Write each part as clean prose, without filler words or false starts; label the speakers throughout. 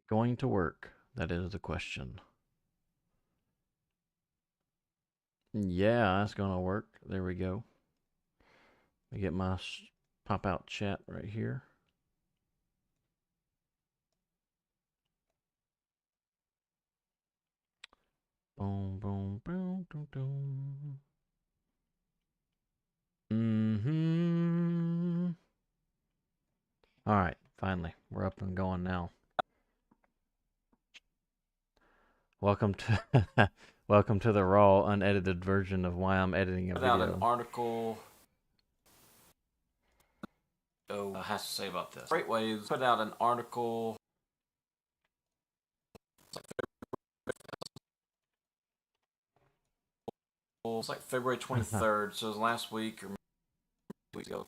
Speaker 1: going to work? That is the question. Yeah, that's going to work. There we go. Let me get my pop out chat right here. Boom, boom, boom, boom, boom. All right, finally, we're up and going now. Welcome to welcome to the raw, unedited version of why I'm editing a video.
Speaker 2: Out an article. Has to say about this. Freightways put out an article. It's like February 23rd, so it was last week or 2 weeks ago.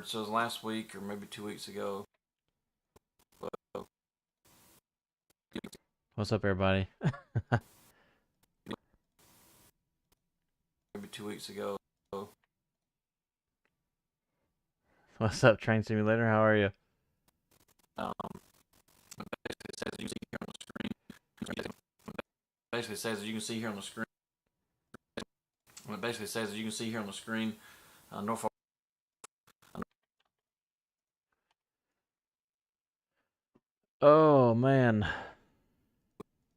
Speaker 2: So it was last week or maybe 2 weeks ago.
Speaker 1: What's up, everybody?
Speaker 2: Maybe 2 weeks ago.
Speaker 1: What's up, Train Simulator? How are you?
Speaker 2: Basically says you can see here on the screen. Basically says you can see here on the screen. It basically says you can see here on the screen. Norfolk.
Speaker 1: Oh man.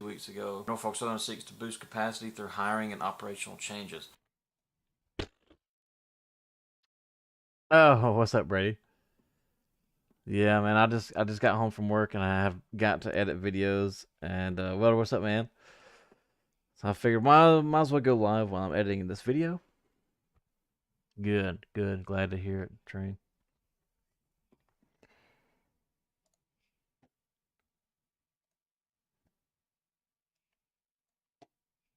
Speaker 2: 2 weeks ago, Norfolk Southern seeks to boost capacity through hiring and operational changes.
Speaker 1: Oh, what's up, Brady? Yeah, man, I just got home from work and I have got to edit videos and well, what's up, man? So I figured might as well go live while I'm editing this video. Good, good. Glad to hear it, Train.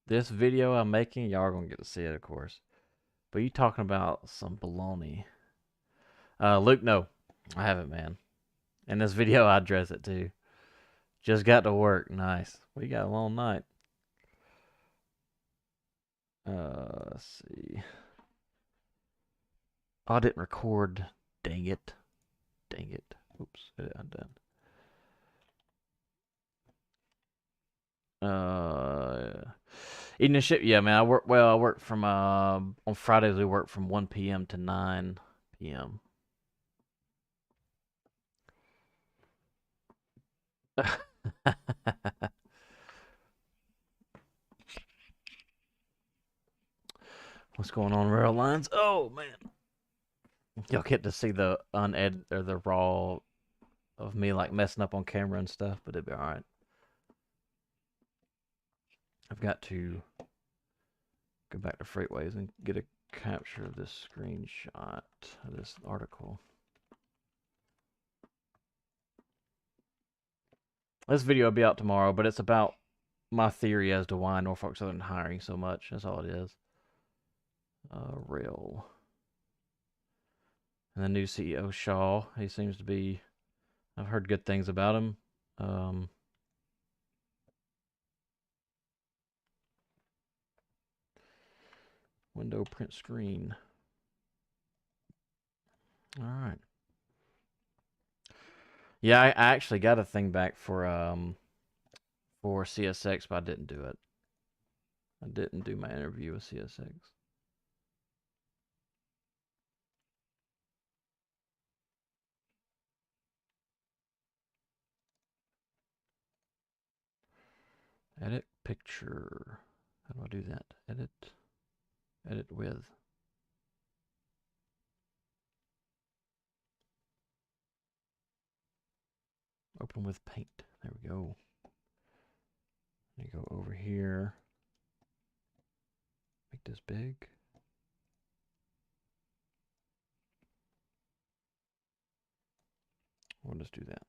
Speaker 1: This video I'm making, y'all are gonna get to see it, of course. But you talking about some baloney. Luke, no, I haven't, man. In this video, I address it too. Just got to work. Nice. We got a long night. Let's see. Oh, I didn't record. Dang it. Dang it. Oops, I'm done. Eating a ship. Yeah, man. I work. Well, I work from on Fridays. We work from 1 p.m. to 9 p.m. What's going on, rail lines? Oh man, y'all get to see the unedited or the raw of me like messing up on camera and stuff, but it'd be all right. I've got to go back to Freightways and get a capture of this screenshot of this article. This video will be out tomorrow, but it's about my theory as to why Norfolk Southern hiring so much. That's all it is. Rail. And the new CEO, Shaw, he seems to be, I've heard good things about him. Window print screen. All right. Yeah, I actually got a thing back for CSX, but I didn't do it. I didn't do my interview with CSX. Edit picture. How do I do that? Edit with. Open with paint. There we go. Let me go over here. Make this big. We'll just do that.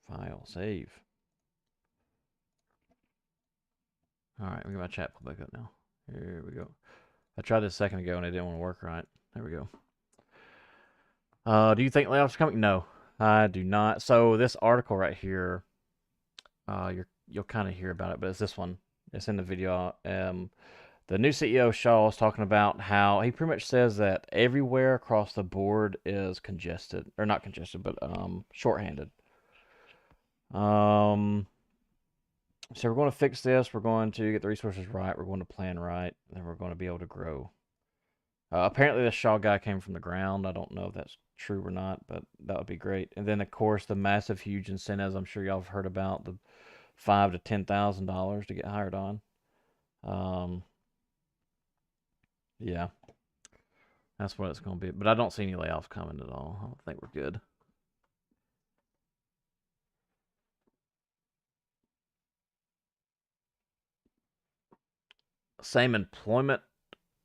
Speaker 1: File, save. All right, we got my chat pulled back up now. Here we go. I tried this a second ago and it didn't want to work right. There we go. Do you think layoffs are coming? No, I do not. So this article right here, you'll kind of hear about it, but it's this one. It's in the video. The new CEO Shaw is talking about how he pretty much says that everywhere across the board is congested, or not congested, but shorthanded. Um, so we're going to fix this. We're going to get the resources right. We're going to plan right, and we're going to be able to grow. Apparently, the Shaw guy came from the ground. I don't know if that's true or not, but that would be great. And then, of course, the massive, huge incentives. I'm sure y'all have heard about the $5,000 to $10,000 to get hired on. Um, yeah, that's what it's going to be. But I don't see any layoffs coming at all. I think we're good. Same employment.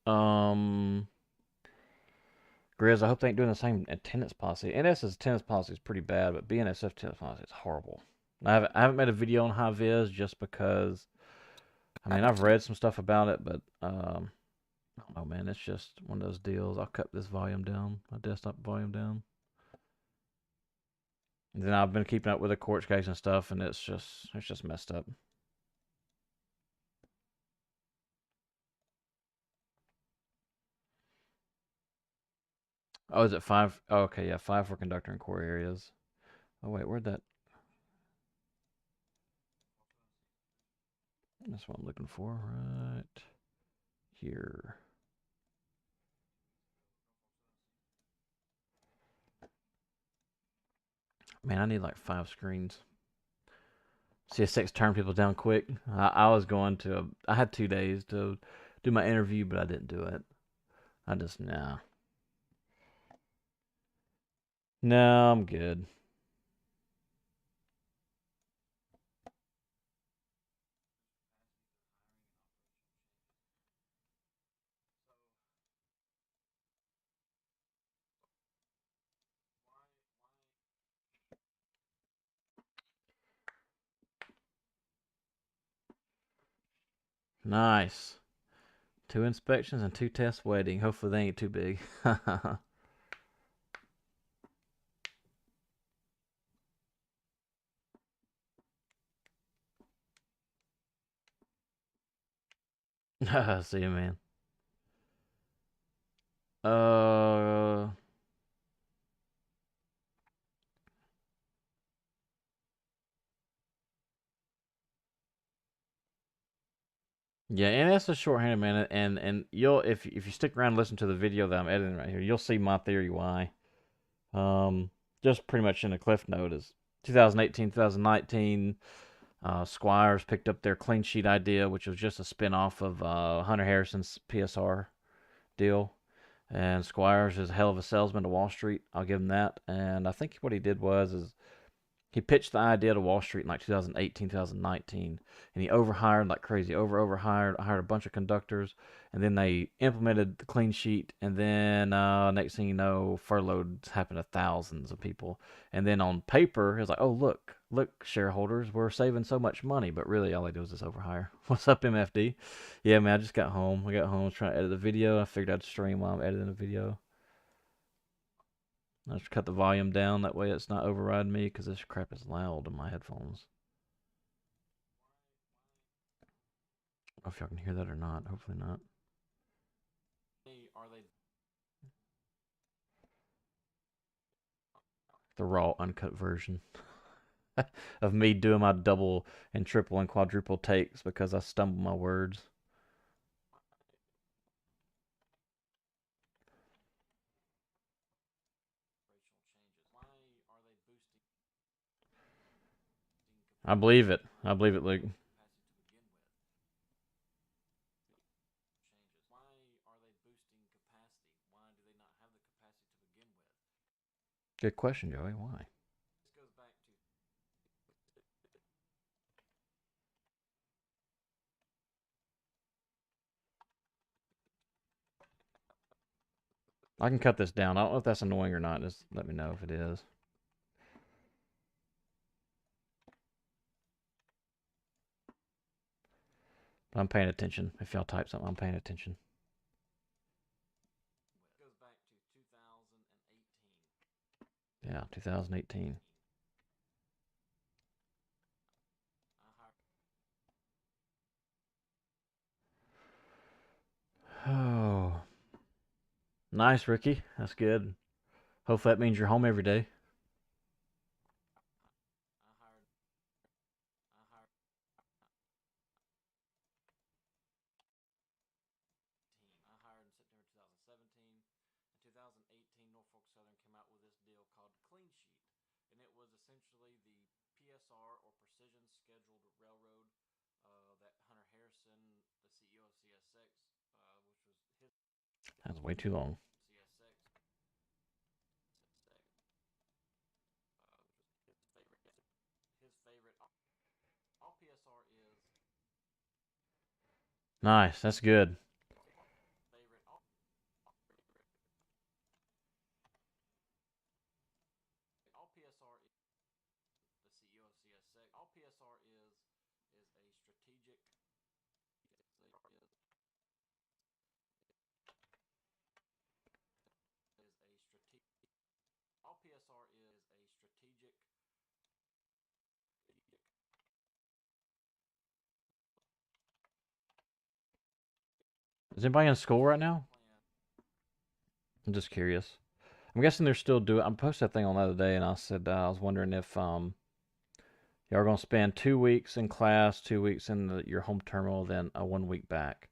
Speaker 1: Um, Grizz, I hope they ain't doing the same attendance policy. NS's attendance policy is pretty bad, but BNSF attendance policy is horrible. I haven't made a video on high vis just because. I mean, I've read some stuff about it, but I don't know, man. It's just one of those deals. I'll cut this volume down, my desktop volume down. And then I've been keeping up with the court case and stuff, and it's just messed up. Oh, is it five? Oh, okay, yeah, five for conductor and core areas. Oh wait, where'd that? That's what I'm looking for, right here. Man, I need like 5 screens. CS6 turned people down quick. I was going to. I had 2 days to do my interview, but I didn't do it. I just nah. No, I'm good. Nice. 2 inspections and 2 tests waiting. Hopefully they ain't too big. See you, man. Uh, yeah, and that's a shorthanded man, and you'll if you stick around and listen to the video that I'm editing right here, you'll see my theory why. Um, just pretty much in a cliff note is 2018, 2019. Squires picked up their clean sheet idea, which was just a spinoff of Hunter Harrison's PSR deal. And Squires is a hell of a salesman to Wall Street. I'll give him that. And I think what he did was is he pitched the idea to Wall Street in like 2018, 2019, and he overhired like crazy. Overhired, hired a bunch of conductors, and then they implemented the clean sheet. And then next thing you know, furloughs happened to thousands of people. And then on paper, it's like, oh look, shareholders, we're saving so much money. But really, all they do is just overhire. What's up, MFD? Yeah, man, I just got home. I got home, trying to edit the video. I figured I'd stream while I'm editing the video. I just cut the volume down. That way it's not overriding me because this crap is loud in my headphones. I don't know if y'all can hear that or not. Hopefully not. The raw, uncut version of me doing my double and triple and quadruple takes because I stumble my words. I believe it. I believe it, Luke. Good question, Joey. Why? I can cut this down. I don't know if that's annoying or not. Just let me know if it is. But I'm paying attention. If y'all type something, I'm paying attention. Yeah, 2018. Oh, nice, Ricky. That's good. Hopefully that means you're home every day. That's way too long. Nice. That's good. Is anybody in school right now? I'm just curious. I'm guessing they're still doing. I posted that thing on the other day, and I said I was wondering if y'all are gonna spend 2 weeks in class, 2 weeks in your home terminal, then a 1 week back.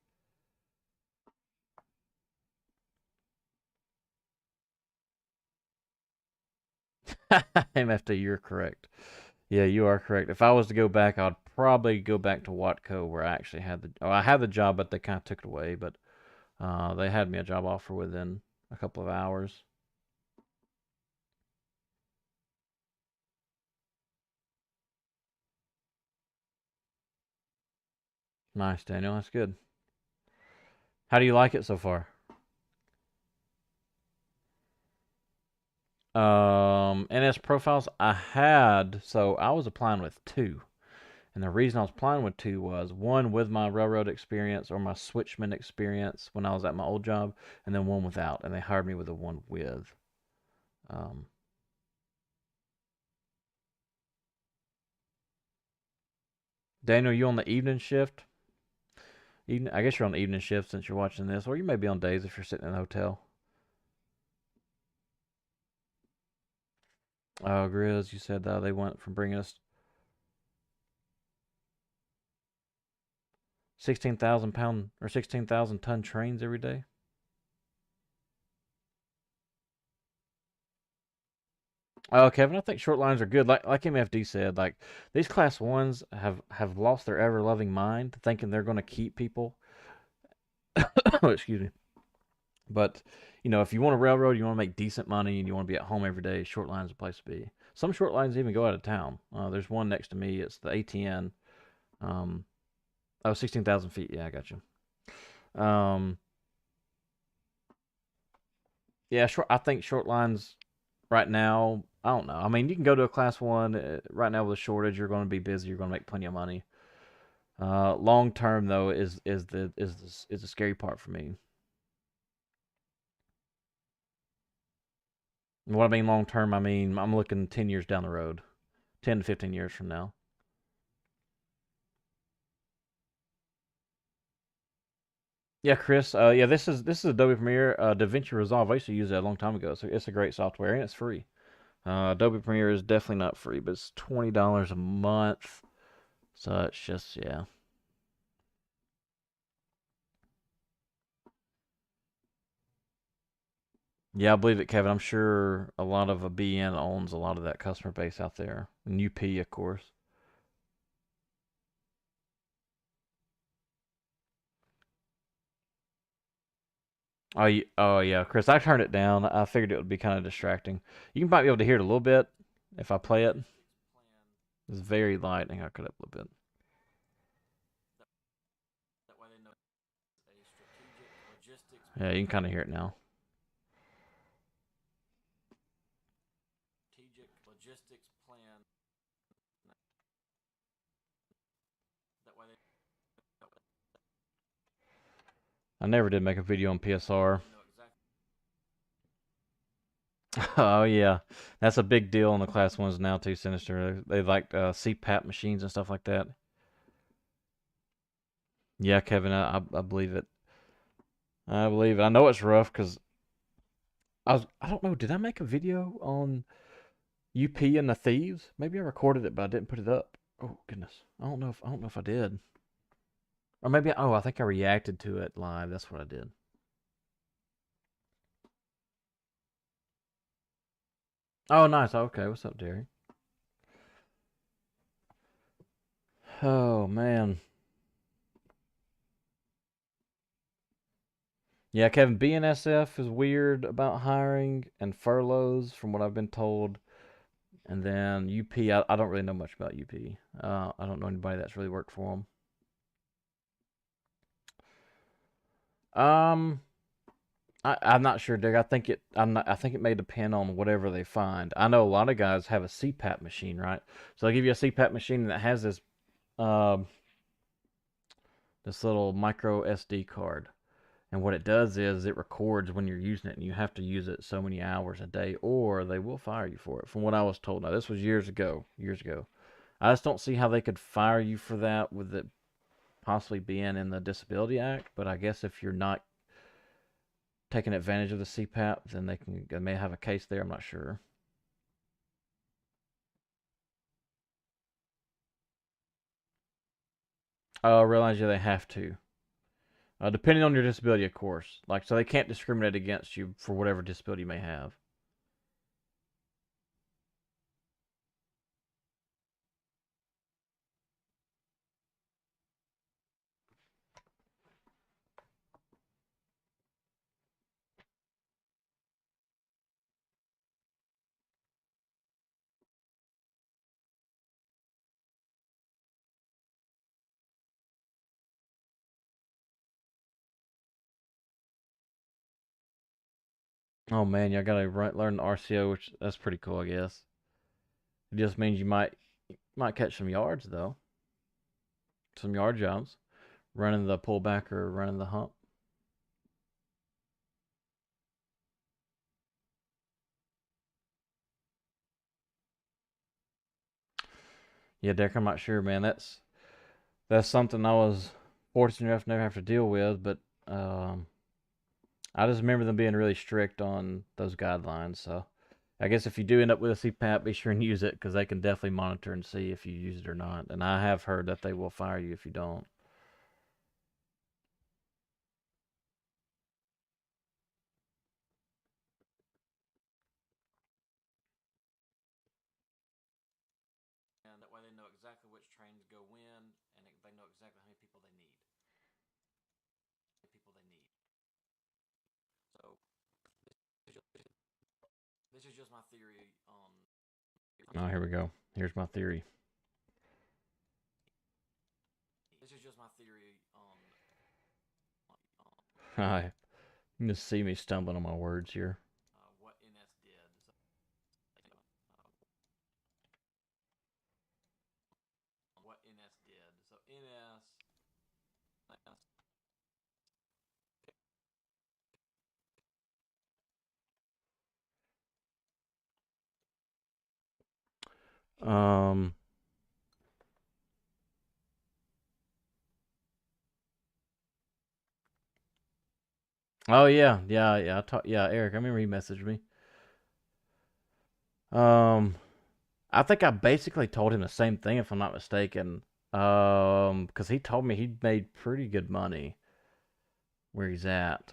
Speaker 1: MFD, you're correct. Yeah, you are correct. If I was to go back, I'd probably go back to Watco, where I actually had the. Oh, I had the job, but they kind of took it away. But they had me a job offer within a couple of hours. Nice, Daniel. That's good. How do you like it so far? NS profiles I had, so I was applying with two. And the reason I was applying with two was one with my railroad experience or my switchman experience when I was at my old job, and then one without. And they hired me with the one with. Um, Daniel, you on the evening shift? Evening, I guess you're on the evening shift since you're watching this, or you may be on days if you're sitting in a hotel. Oh, Grizz, you said they went from bringing us 16,000 pound or 16,000 ton trains every day. Oh, Kevin, I think short lines are good. Like MFD said, like these class ones have lost their ever loving mind, thinking they're going to keep people. Excuse me. But if you want a railroad, you want to make decent money, and you want to be at home every day, short lines is a place to be. Some short lines even go out of town. There's one next to me. It's the ATN. Um, oh, 16,000 feet. Yeah, I got you. Um, yeah, short. I think short lines right now. I don't know. I mean, you can go to a class one right now with a shortage. You're going to be busy. You're going to make plenty of money. Long term though is the scary part for me. And what I mean long term, I mean I'm looking 10 years down the road, 10 to 15 years from now. Yeah, Chris. Yeah, this is Adobe Premiere. DaVinci Resolve. I used to use that a long time ago. So it's a great software and it's free. Adobe Premiere is definitely not free, but it's $20 a month. So it's just yeah. Yeah, I believe it, Kevin. I'm sure a lot of a BN owns a lot of that customer base out there. And UP, of course. Oh yeah, Chris. I turned it down. I figured it would be kind of distracting. You might be able to hear it a little bit if I play it. It's very light. I think I cut it up a little bit. Yeah, you can kind of hear it now. I never did make a video on PSR. Oh yeah, that's a big deal on the class ones now too. Sinister. They like CPAP machines and stuff like that. Yeah, Kevin, I believe it. I believe it. I know it's rough because I don't know. Did I make a video on UP and the thieves? Maybe I recorded it, but I didn't put it up. Oh goodness, I don't know if I did. Or maybe I think I reacted to it live. That's what I did. Oh nice. Okay, what's up, Derek? Oh man. Yeah, Kevin, BNSF is weird about hiring and furloughs, from what I've been told. And then UP, I don't really know much about UP. I don't know anybody that's really worked for them. I'm not sure, Dick. I think it may depend on whatever they find. I know a lot of guys have a CPAP machine, right? So they give you a CPAP machine that has um this little micro SD card. And what it does is it records when you're using it, and you have to use it so many hours a day, or they will fire you for it. From what I was told, now this was years ago. Years ago, I just don't see how they could fire you for that with it possibly being in the Disability Act. But I guess if you're not taking advantage of the CPAP, then they may have a case there. I'm not sure. I realize they have to, depending on your disability, of course. Like so, they can't discriminate against you for whatever disability you may have. Oh man, y'all gotta learn the RCO, which that's pretty cool, I guess. It just means you might catch some yards though, some yard jobs, running the pullback or running the hump. Yeah, Derek, I'm not sure, man. That's something I was fortunate enough to never have to deal with, but um, I just remember them being really strict on those guidelines. So I guess if you do end up with a CPAP, be sure and use it because they can definitely monitor and see if you use it or not. And I have heard that they will fire you if you don't.
Speaker 2: And that way they know exactly which trains go when, and they know exactly how many people they need. So this is just my theory on.
Speaker 1: Oh, here we go. Here's my theory.
Speaker 2: This is just my theory on.
Speaker 1: Hi. You can just see me stumbling on my words here.
Speaker 2: What NS did. What NS did. So NS
Speaker 1: Um. Oh yeah, yeah, yeah. Yeah, Eric. I remember he messaged me. Um. I think I basically told him the same thing, if I'm not mistaken. Because he told me he made pretty good money where he's at.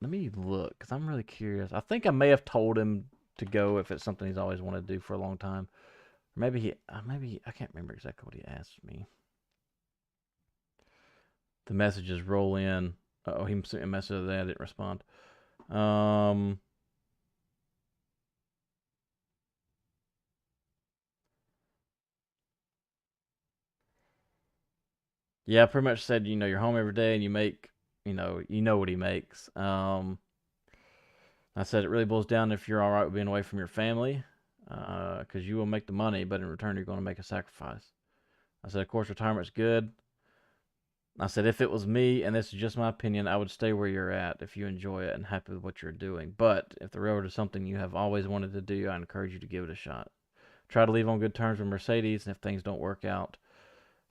Speaker 1: Let me look, because I'm really curious. I think I may have told him to go if it's something he's always wanted to do for a long time. Maybe I can't remember exactly what he asked me. The messages roll in. Oh, he sent me a message the other day. I didn't respond. Um, yeah, I pretty much said, you're home every day and you know what he makes. I said it really boils down if you're all right with being away from your family, because you will make the money, but in return you're going to make a sacrifice. I said, of course, retirement's good. I said, if it was me, and this is just my opinion, I would stay where you're at if you enjoy it and happy with what you're doing. But if the railroad is something you have always wanted to do, I encourage you to give it a shot. Try to leave on good terms with Mercedes, and if things don't work out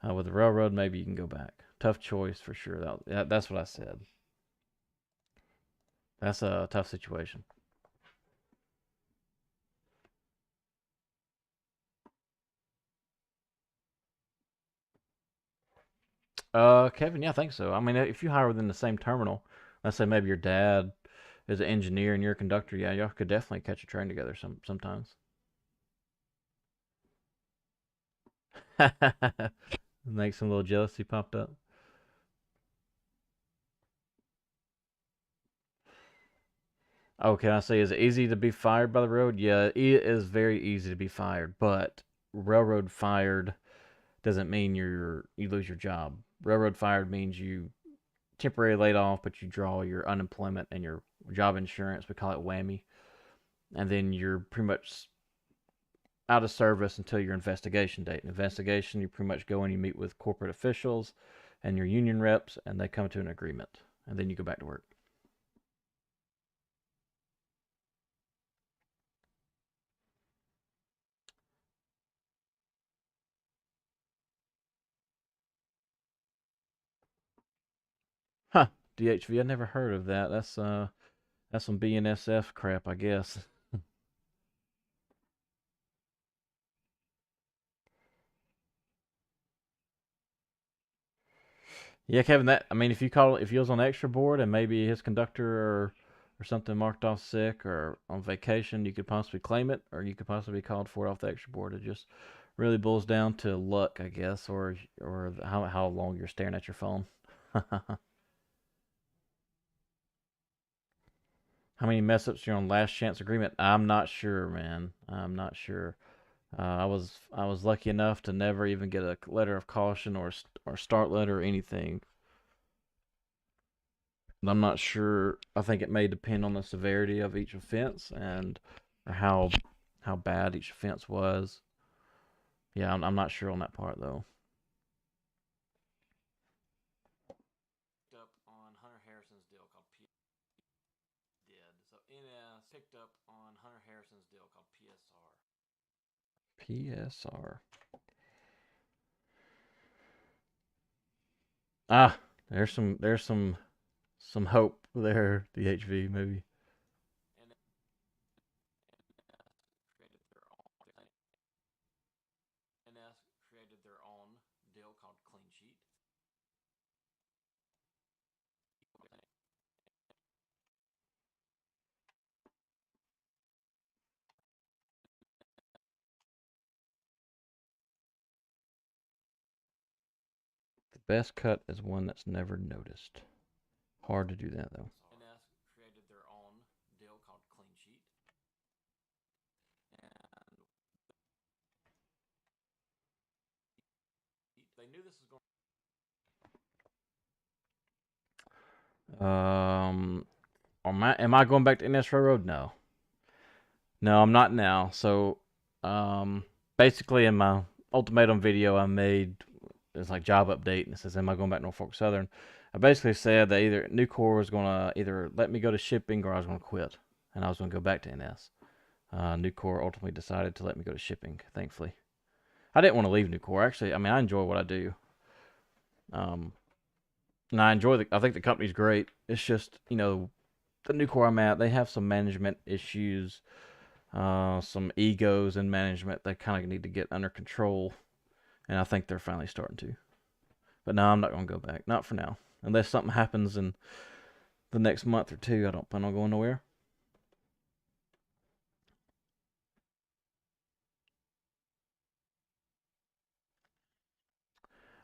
Speaker 1: with the railroad, maybe you can go back. Tough choice for sure. That's what I said. That's a tough situation. Kevin, yeah, I think so. I mean, if you hire within the same terminal, let's say maybe your dad is an engineer and you're a conductor, yeah, y'all could definitely catch a train together sometimes. Make some little jealousy popped up. Oh, can I say, is it easy to be fired by the road? Yeah, it is very easy to be fired, but railroad fired doesn't mean you lose your job. Railroad fired means you temporarily laid off, but you draw your unemployment and your job insurance. We call it whammy, and then you're pretty much out of service until your investigation date. Investigation, you pretty much go in, you meet with corporate officials and your union reps, and they come to an agreement, and then you go back to work. Huh? DHV? I never heard of that. That's some BNSF crap, I guess. Yeah, Kevin. That I mean, if he was on extra board and maybe his conductor or something marked off sick or on vacation, you could possibly claim it, or you could possibly be called for it off the extra board. It just really boils down to luck, I guess, or how long you're staring at your phone. How many mess ups you're on last chance agreement? I'm not sure, man. I'm not sure. I was lucky enough to never even get a letter of caution or start letter or anything. I'm not sure. I think it may depend on the severity of each offense and how bad each offense was. Yeah, I'm not sure on that part though.
Speaker 2: Up on Hunter Harrison's deal called P did. So NS picked up on Hunter Harrison's deal called PSR.
Speaker 1: PSR. Ah, there's some hope there. DHV maybe.
Speaker 2: Created their own. NS created their own deal called Clean Sheet.
Speaker 1: The best cut is one that's never noticed. Hard to do that though.
Speaker 2: NS created their own deal called Clean Sheet, and they knew this was going.
Speaker 1: Um, am I going back to NS Railroad? No, no, I'm not now. So, um, basically, in my ultimatum video I made, it's like job update, and it says, "Am I going back to Norfolk Southern?" I basically said that either Nucor was gonna either let me go to shipping or I was gonna quit, and I was gonna go back to NS. Nucor ultimately decided to let me go to shipping. Thankfully, I didn't want to leave Nucor. Actually, I mean, I enjoy what I do. Um, and I enjoy the. I think the company's great. It's just the Nucor I'm at, they have some management issues, some egos in management that kind of need to get under control, and I think they're finally starting to. But no, I'm not going to go back. Not for now. Unless something happens in the next month or two, I don't plan on going nowhere.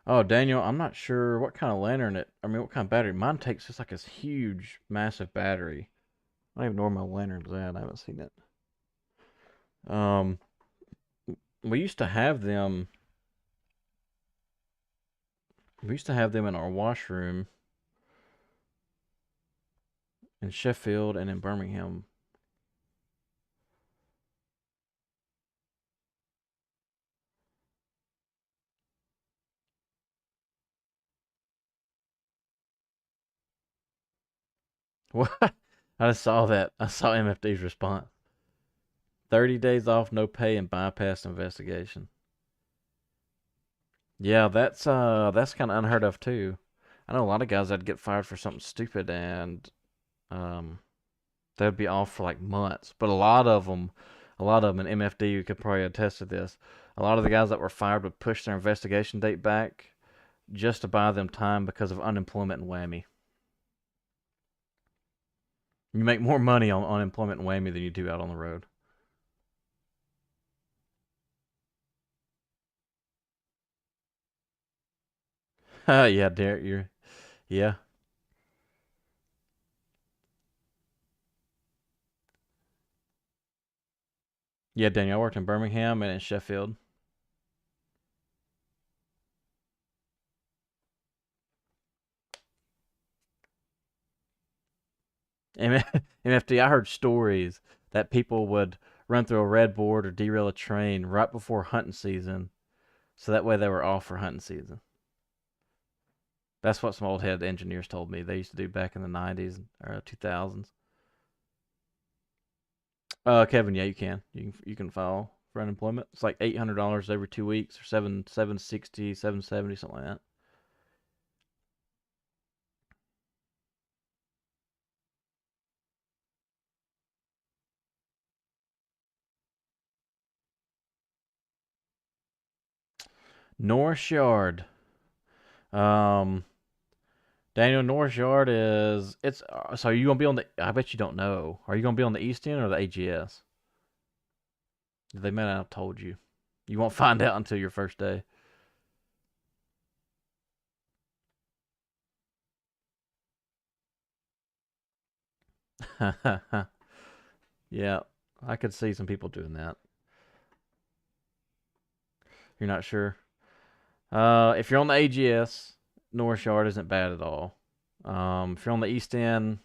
Speaker 1: Oh, Daniel, I'm not sure what kind of lantern I mean, what kind of battery. Mine takes just like this huge, massive battery. I don't even know where my lantern's at. I haven't seen it. Um, we used to have them. We used to have them in our washroom in Sheffield and in Birmingham. What? I just saw that. I saw MFD's response. 30 days off, no pay, and bypass investigation. Yeah, that's kind of unheard of too. I know a lot of guys that get fired for something stupid, and um, They'd be off for like months. But a lot of them in MFD, you could probably attest to this. A lot of the guys that were fired would push their investigation date back just to buy them time because of unemployment and whammy. You make more money on unemployment and whammy than you do out on the road. Yeah, Derek, yeah, yeah, Daniel. I worked in Birmingham and in Sheffield. MFD, I heard stories that people would run through a red board or derail a train right before hunting season, so that way they were off for hunting season. That's what some old head engineers told me they used to do back in the 90s or 2000s. Kevin, yeah, you can file for unemployment. It's like $800 every 2 weeks or 760, 770, something like that. North Yard. Um, Daniel, North Yard is it's so are you gonna be on the? I bet you don't know. Are you gonna be on the East End or the AGS? They may not have told you. You won't find out until your first day. Yeah, I could see some people doing that. You're not sure. If you're on the AGS, North Yard isn't bad at all. If you're on the East End,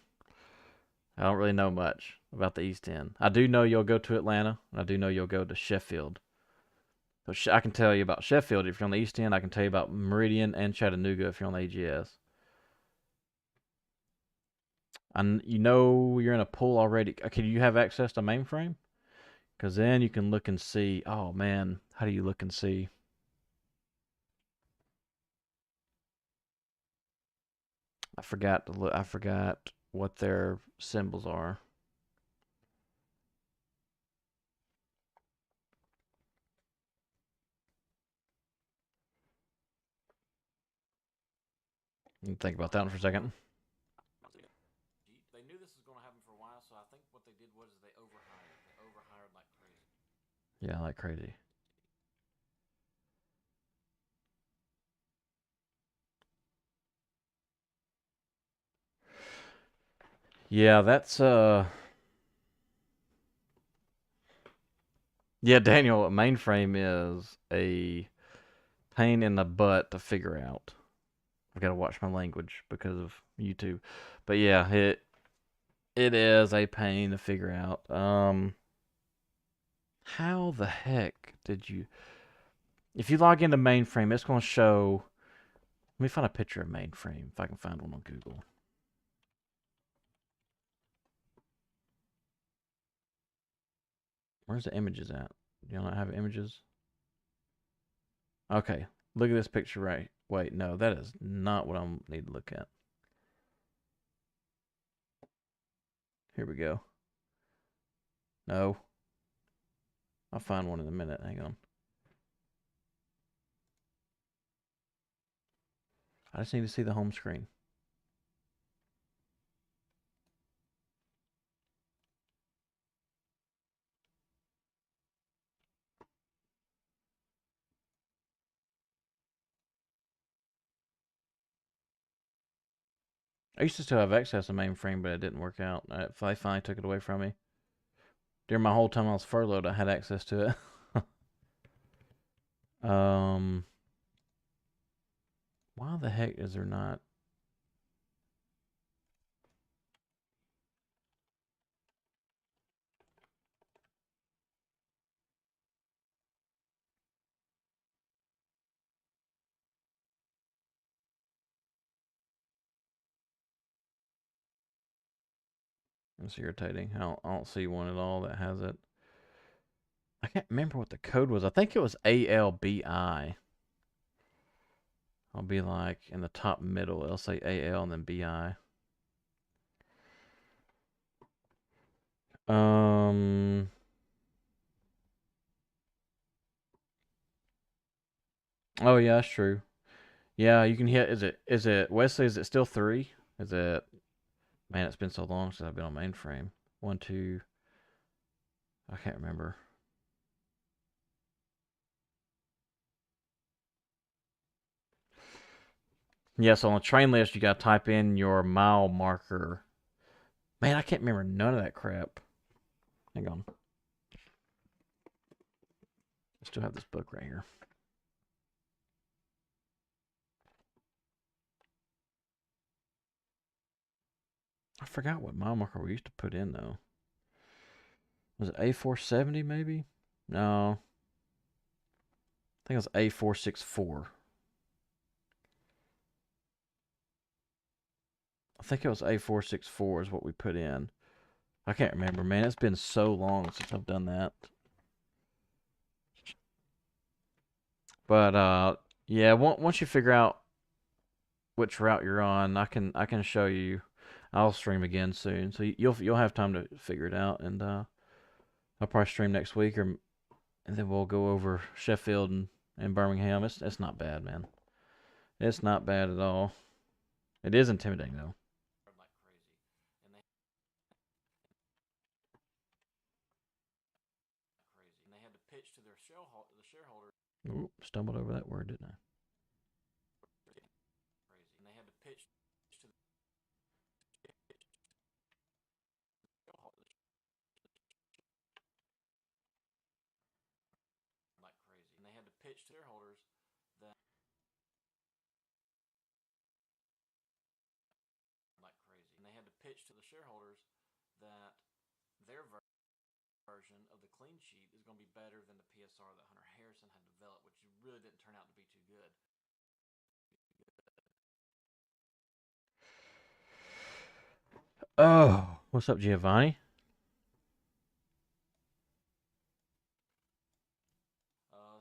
Speaker 1: I don't really know much about the East End. I do know you'll go to Atlanta. I do know you'll go to Sheffield. So I can tell you about Sheffield if you're on the East End. I can tell you about Meridian and Chattanooga if you're on the AGS. And you know you're in a pool already. Okay, do you have access to mainframe? Because then you can look and see. Oh man, how do you look and see? I forgot to look. I forgot what their symbols are. You think about that one for a second.
Speaker 2: They knew this was going to happen for a while, so I think what they did was they overhired. They overhired like crazy.
Speaker 1: Yeah, like crazy. Yeah, that's yeah, Daniel, mainframe is a pain in the butt to figure out. I've got to watch my language because of YouTube. But yeah, it is a pain to figure out. How the heck did you if you log into mainframe, it's going to show. Let me find a picture of mainframe if I can find one on Google. Where's the images at? Do you not have images? Okay, look at this picture right. Wait, no, that is not what I need to look at. Here we go. No, I'll find one in a minute. Hang on. I just need to see the home screen. I used to still have access to mainframe, but it didn't work out. They finally took it away from me. During my whole time I was furloughed, I had access to it. um, why the heck is there not? It's irritating. I don't see one at all that has it. I can't remember what the code was. I think it was ALBI. I'll be like in the top middle. It'll say AL and then BI. Um. Oh yeah, that's true. Yeah, you can hit. Is it Wesley? Is it still three? Is it? Man, it's been so long since I've been on mainframe. One, two. I can't remember. Yeah, so on the train list, you got to type in your mile marker. Man, I can't remember none of that crap. Hang on. I still have this book right here. I forgot what mile marker we used to put in, though. Was it A470 maybe? No. I think it was A464. I think it was A464 is what we put in. I can't remember, man. It's been so long since I've done that. But yeah, once you figure out which route you're on, I can show you. I'll stream again soon, so you'll have time to figure it out, and I'll probably stream next week, and then we'll go over Sheffield and Birmingham. It's not bad, man. It's not bad at all. It is intimidating though.
Speaker 2: Like crazy, and they had to pitch to the shareholders.
Speaker 1: Ooh, stumbled over that word, didn't I?
Speaker 2: Crazy, and they had to pitch to the shareholders like crazy, and they had to pitch to shareholders that like crazy, and they had to pitch to the shareholders that their version of the clean sheet is going to be better than the PSR that Hunter Harrison had developed, which really didn't turn out to be too good.
Speaker 1: Oh, what's up, Giovanni?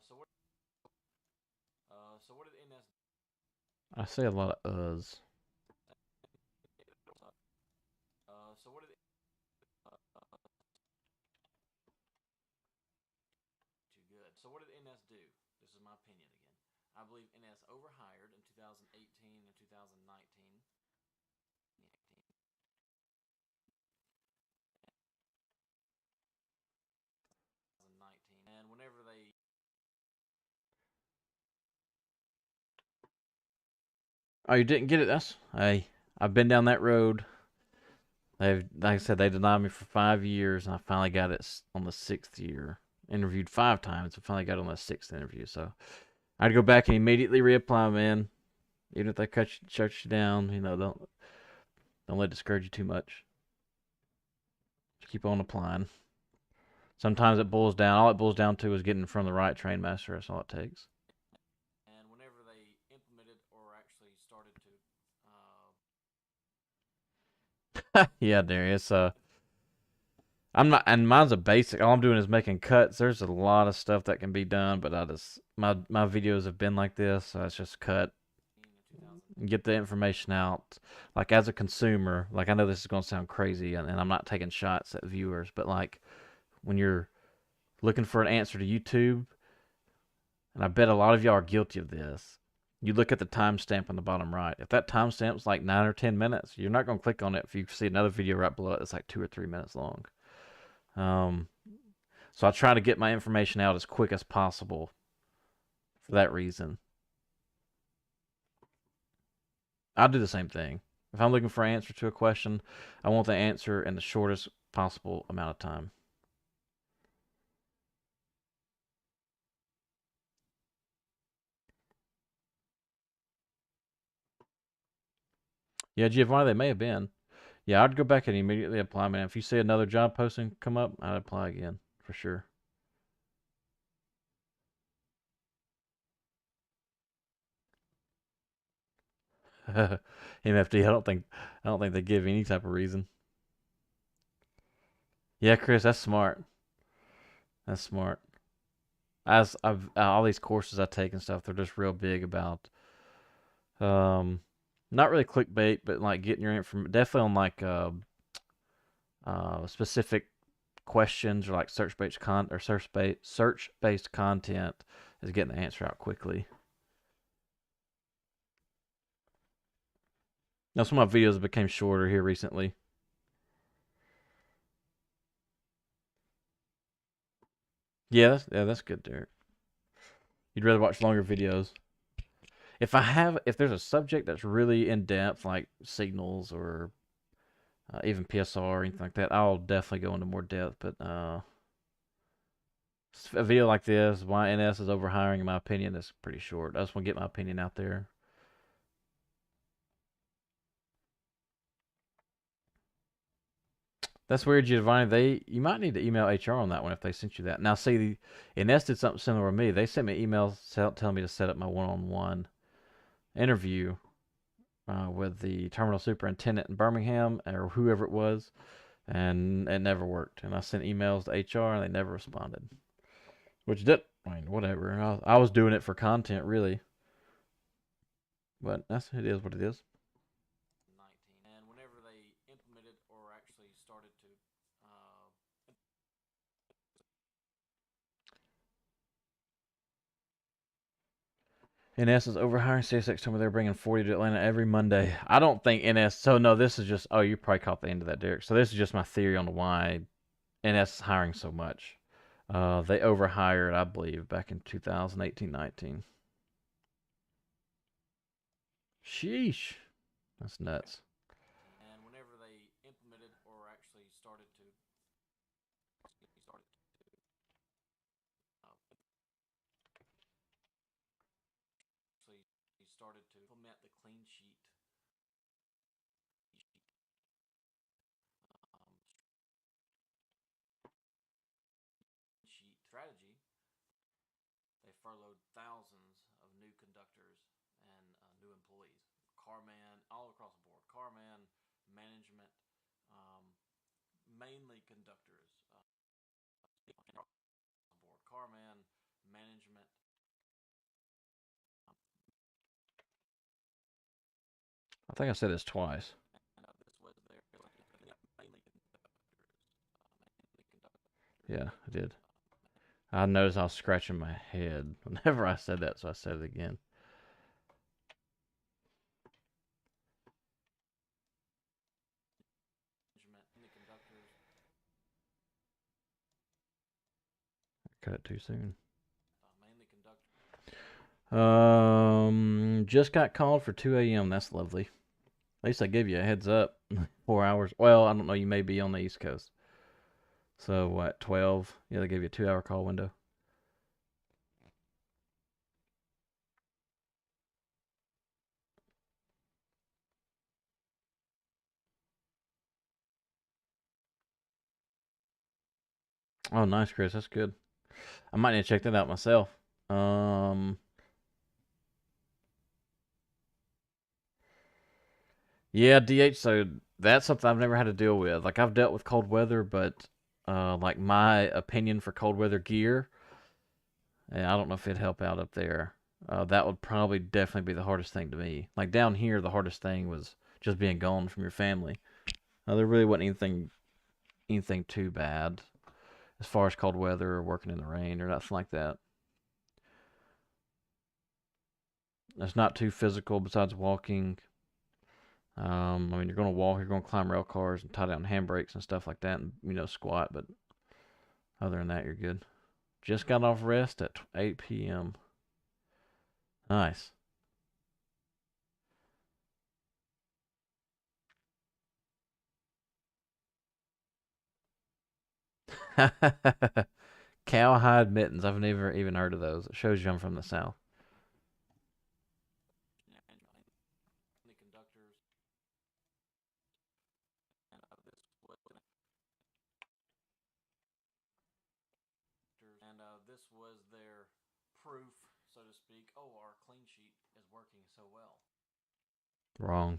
Speaker 2: So what? So what did NS?
Speaker 1: I say a lot of uhs.
Speaker 2: So what did too good? So what did NS do? This is my opinion again. I believe NS overhired in 2018 and 2019. And whenever they
Speaker 1: Oh, you didn't get it? I've been down that road. Like I said, they denied me for 5 years, and I finally got it on the sixth year. Interviewed 5 times, and finally got on the sixth interview. So I had to go back and immediately reapply, man. Even if they shut you down, don't let it discourage you too much. Just keep on applying. Sometimes it boils down. All it boils down to is getting from the right train master. That's all it takes.
Speaker 2: and whenever they implemented or actually started to
Speaker 1: Yeah, Darius. I'm not, and mine's a basic. All I'm doing is making cuts. There's a lot of stuff that can be done, but my videos have been like this, so it's just cut,
Speaker 2: in 2000
Speaker 1: get the information out. Like as a consumer, like I know this is gonna sound crazy, and I'm not taking shots at viewers, but like when you're looking for an answer to YouTube, and I bet a lot of y'all are guilty of this. You look at the timestamp on the bottom right. If that timestamp's like 9 or 10 minutes, you're not gonna click on it if you see another video right below it that's like 2 or 3 minutes long. Um, So I try to get my information out as quick as possible for that reason. I do the same thing. If I'm looking for an answer to a question, I want the answer in the shortest possible amount of time. Yeah, Giovanni, they may have been. Yeah, I'd go back and immediately apply, man. If you see another job posting come up, I'd apply again for sure. MFD, I don't think they give any type of reason. Yeah, Chris, that's smart. That's smart. As I've all these courses I take and stuff, they're just real big about Um, not really clickbait, but like getting your information definitely on like specific. questions or like search based content is getting the answer out quickly. Now some of my videos became shorter here recently. Yeah, that's good, Derek. You'd rather watch longer videos. If there's a subject that's really in depth, like signals or even PSR or anything like that, I'll definitely go into more depth. But a video like this, why NS is overhiring, in my opinion, is pretty short. I just want to get my opinion out there. That's weird, Giovanni. You might need to email HR on that one if they sent you that. Now, see, NS did something similar with me. They sent me emails telling me to set up my one-on-one interview with the terminal superintendent in Birmingham or whoever it was, and it never worked. And I sent emails to HR and they never responded. Which did, I mean, whatever. I was doing it for content, really. But it is what it is.
Speaker 2: 19. And whenever they implemented or actually started to
Speaker 1: NS is overhiring. CSX told me they're bringing 40 to Atlanta every Monday. I don't think NS. So no, this is just. Oh, you probably caught the end of that, Derek. So this is just my theory on why NS is hiring so much. They overhired, I believe, back in 2018-19. Sheesh, that's nuts.
Speaker 2: and whenever they implemented or actually started to implement the clean sheet strategy, they furloughed thousands of new conductors and new employees, carman all across the board, carman, management, um, mainly conductors, board, carman, management.
Speaker 1: I think I said this twice.
Speaker 2: And this was their mainly
Speaker 1: Yeah, I did. I noticed I was scratching my head whenever I said that, so I said it again.
Speaker 2: management, conductors,
Speaker 1: Cut it too soon.
Speaker 2: mainly conductors.
Speaker 1: Just got called for 2 a.m. That's lovely. At least I give you a heads up. 4 hours. Well, I don't know. You may be on the East Coast. So what? 12? Yeah, they give you a 2 hour call window. Oh, nice, Chris. That's good. I might need to check that out myself. Um, yeah, DH. So that's something I've never had to deal with. Like I've dealt with cold weather, but like my opinion for cold weather gear, I don't know if it'd help out up there. That would probably definitely be the hardest thing to me. Like down here, the hardest thing was just being gone from your family. There really wasn't anything too bad as far as cold weather or working in the rain or nothing like that. It's not too physical besides walking. I mean, you're going to walk, you're going to climb rail cars and tie down handbrakes and stuff like that, and squat. But other than that, you're good. Just got off rest at 8 p.m. Nice. Cowhide mittens. I've never even heard of those. It shows you I'm from the south.
Speaker 2: The conductors, and this was their proof, so to speak. Oh, our clean sheet is working so well.
Speaker 1: Wrong.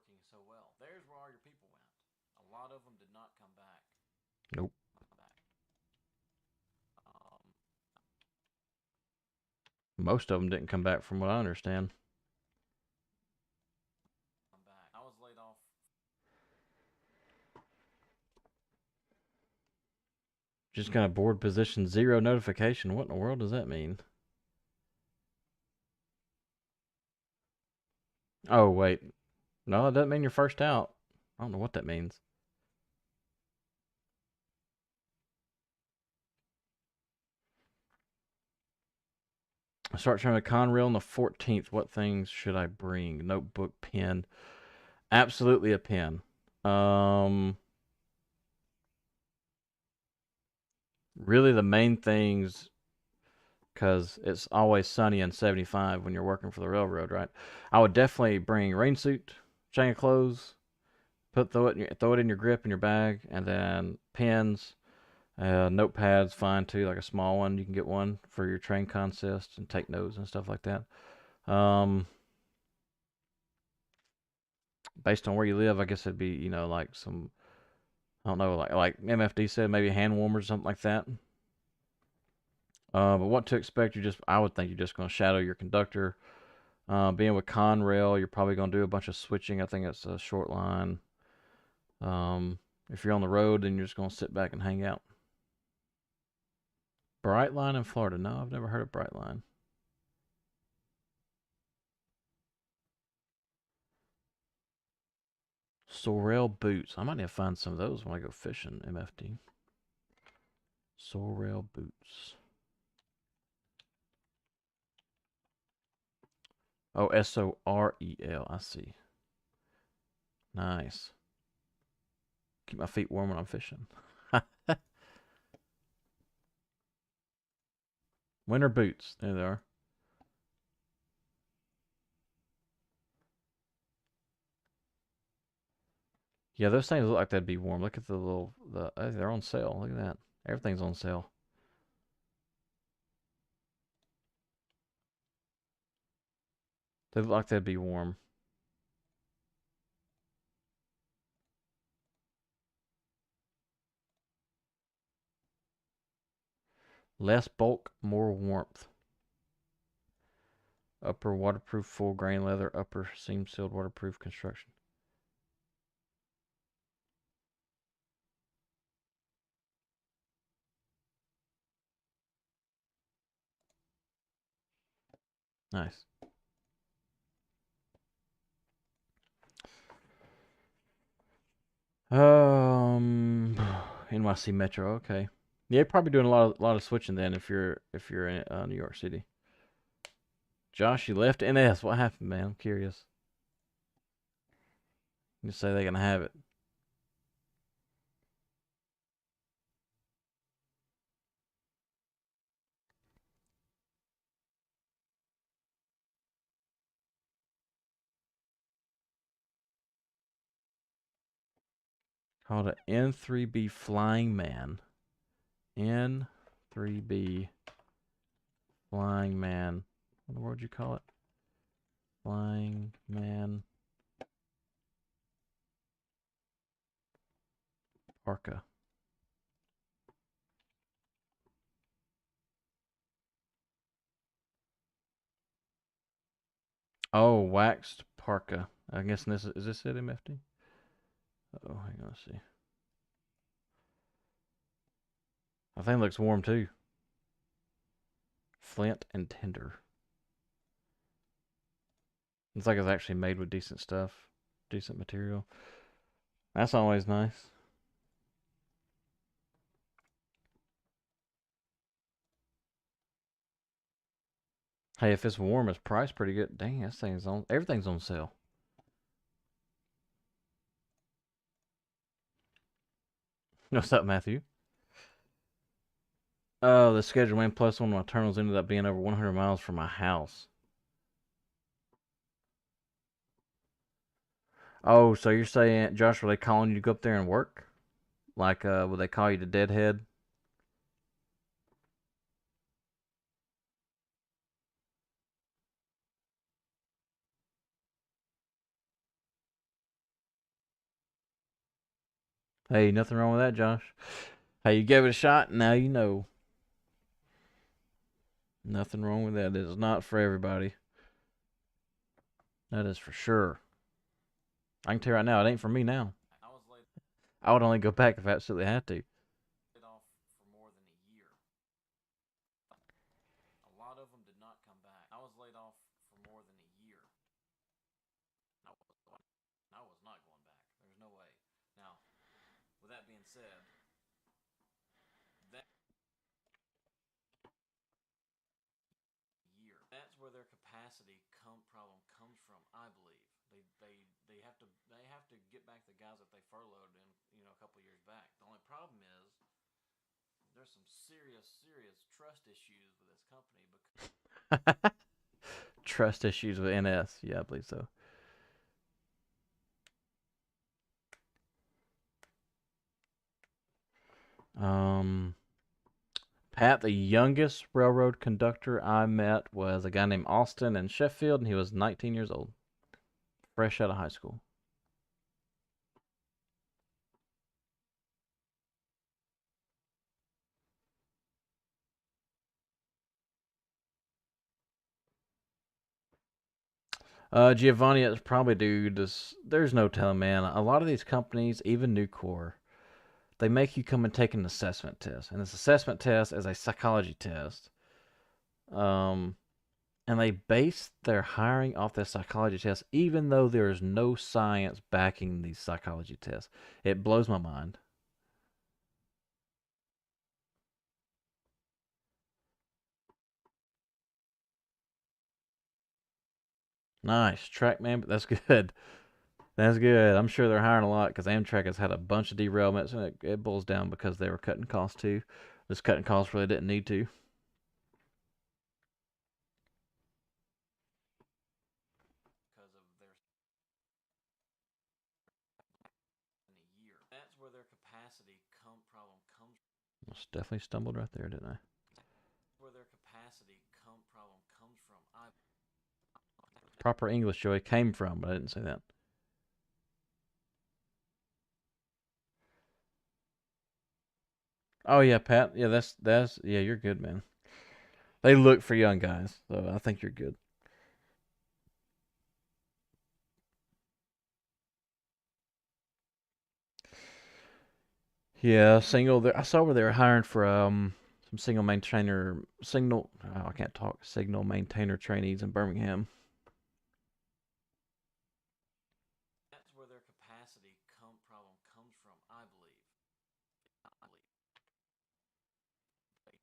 Speaker 2: Working so well. There's where all your people went. A lot of them did not come back.
Speaker 1: Nope.
Speaker 2: Um,
Speaker 1: Most of them didn't come back, from what I understand.
Speaker 2: come back. I was
Speaker 1: Just got a board position 0 notification. What in the world does that mean? Oh, wait. No, it doesn't mean you're first out. I don't know what that means. I start trying to Conrail on the 14th. What things should I bring? Notebook, pen. Absolutely a pen. Um, really the main things, because it's always sunny and 75 when you're working for the railroad, right? I would definitely bring rain suit, change of clothes, throw it in your grip in your bag, and then pens, notepads, fine too, like a small one. You can get one for your train consists and take notes and stuff like that. Um, Based on where you live, I guess it'd be like some, I don't know, like MFD said, maybe hand warmers or something like that. But what to expect? I would think you're just going to shadow your conductor. Being with Conrail, you're probably going to do a bunch of switching. I think it's a short line. If you're on the road, then you're just going to sit back and hang out. Brightline in Florida? No, I've never heard of Brightline. Sorel boots. I might need to find some of those when I go fishing. MFD. Sorel boots. Oh, Sorel. I see. Nice. Keep my feet warm when I'm fishing. Winter boots. There they are. Yeah, those things look like they'd be warm. Look at they're on sale. Look at that. Everything's on sale. They look like they'd be warm. Less bulk, more warmth. Upper waterproof full grain leather. Upper seam sealed waterproof construction. Nice. Um, NYC Metro. Okay. Yeah, you're probably doing a lot of switching then if you're in New York City. Josh, you left NS. What happened, man? I'm curious. You say they're gonna have it. Called an N3B Flying Man. N3B Flying Man. What in the world you call it? Flying Man Parka. Oh, waxed parka. I guess is this it, MFD? Oh, hang on, let's see. I think it looks warm too. Flint and tender. It's like it's actually made with decent stuff, decent material. That's always nice. Hey, if it's warm, it's priced pretty good. Dang, this thing's on. Everything's on sale. What's up, Matthew? Oh, the schedule went plus one of my terminals ended up being over 100 miles from my house. Oh, so you're saying, Josh, were they calling you to go up there and work? Like, would they call you to deadhead? Hey, nothing wrong with that, Josh. Hey, you gave it a shot. Now you know. Nothing wrong with that. It is not for everybody. That is for sure. I can tell you right now, it ain't for me now.
Speaker 2: I was laid
Speaker 1: I would only go back if I absolutely had to.
Speaker 2: off for more said, that year. That's where their capacity problem comes from, I believe. They have to get back the guys that they furloughed in a couple years back. The only problem is there's some serious trust issues with this company because
Speaker 1: Trust issues with NS. Yeah, I believe so. Um, Pat, the youngest railroad conductor I met was a guy named Austin in Sheffield, and he was 19 years old, fresh out of high school. Giovanni, it's probably due to, there's no telling, man. A lot of these companies, even Nucor, they make you come and take an assessment test. And this assessment test is a psychology test. Um, and they base their hiring off this psychology test, even though there is no science backing these psychology tests. It blows my mind. Nice. Track man, but that's good. That's good. I'm sure they're hiring a lot because Amtrak has had a bunch of derailments, and it boils down because they were cutting costs too. Just cutting costs really didn't need to.
Speaker 2: of their in a year. That's where their capacity problem comes.
Speaker 1: Most definitely stumbled right there, didn't I?
Speaker 2: Where their capacity problem comes from.
Speaker 1: Proper English, Joey, came from, but I didn't say that. Oh yeah, Pat. Yeah, that's yeah. You're good, man. They look for young guys, so I think you're good. Yeah, single. I saw where they were hiring for some single maintainer signal. Oh, I can't talk. Signal maintainer trainees in Birmingham.
Speaker 2: That's where their capacity problem comes from. I believe. They,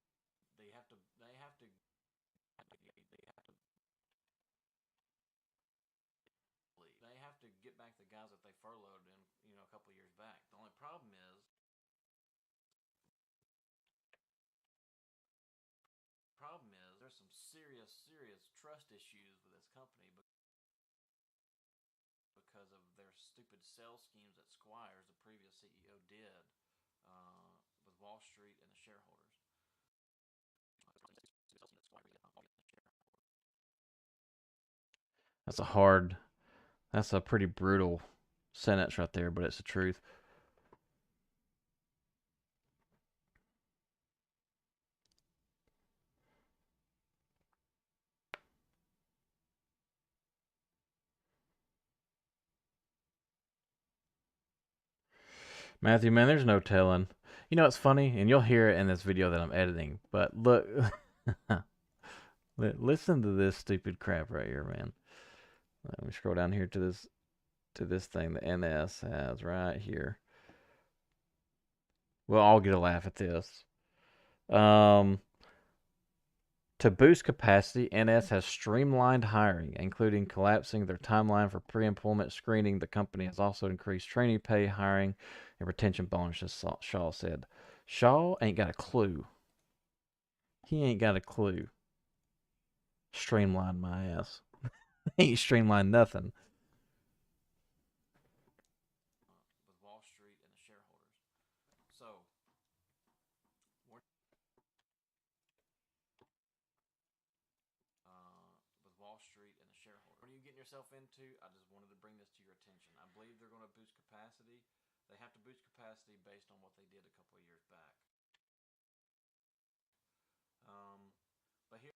Speaker 2: they have to get back the guys that they furloughed in a couple years back. The only problem is there's some serious trust issues with this company because of their stupid sales schemes that Squires, the previous CEO, did with Wall Street and the shareholders.
Speaker 1: That's a hard. That's a pretty brutal sentence right there, but it's the truth. Matthew, man, there's no telling. You know, it's funny, and you'll hear it in this video that I'm editing. But look, listen to this stupid crap right here, man. Let me scroll down here to this thing the NS has right here. We'll all get a laugh at this. Um, to boost capacity, NS has streamlined hiring, including collapsing their timeline for pre-employment screening. The company has also increased training pay, hiring, and retention bonuses. Shaw said. Shaw ain't got a clue. He ain't got a clue. Streamline my ass. He ain't streamlined nothing.
Speaker 2: With Wall Street and the shareholders. So with Wall Street and the shareholders. What are you getting yourself into? I just wanted to bring this to your attention. I believe they're going to boost capacity. They have to boost capacity based on what they did a couple of years back. Um, but here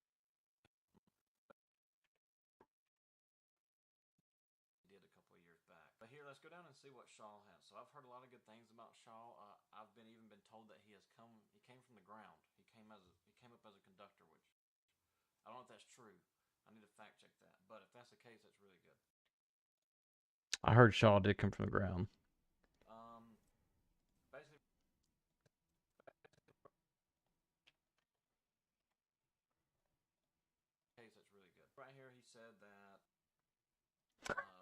Speaker 2: did a couple of years back. But here, let's go down and see what Shaw has. So I've heard a lot of good things about Shaw. I've been even been told that he came from the ground. He came up as a conductor, which I don't know if that's true. I need to fact check that. But if that's the case, that's really good.
Speaker 1: I heard Shaw did come from the ground.
Speaker 2: Um, basically,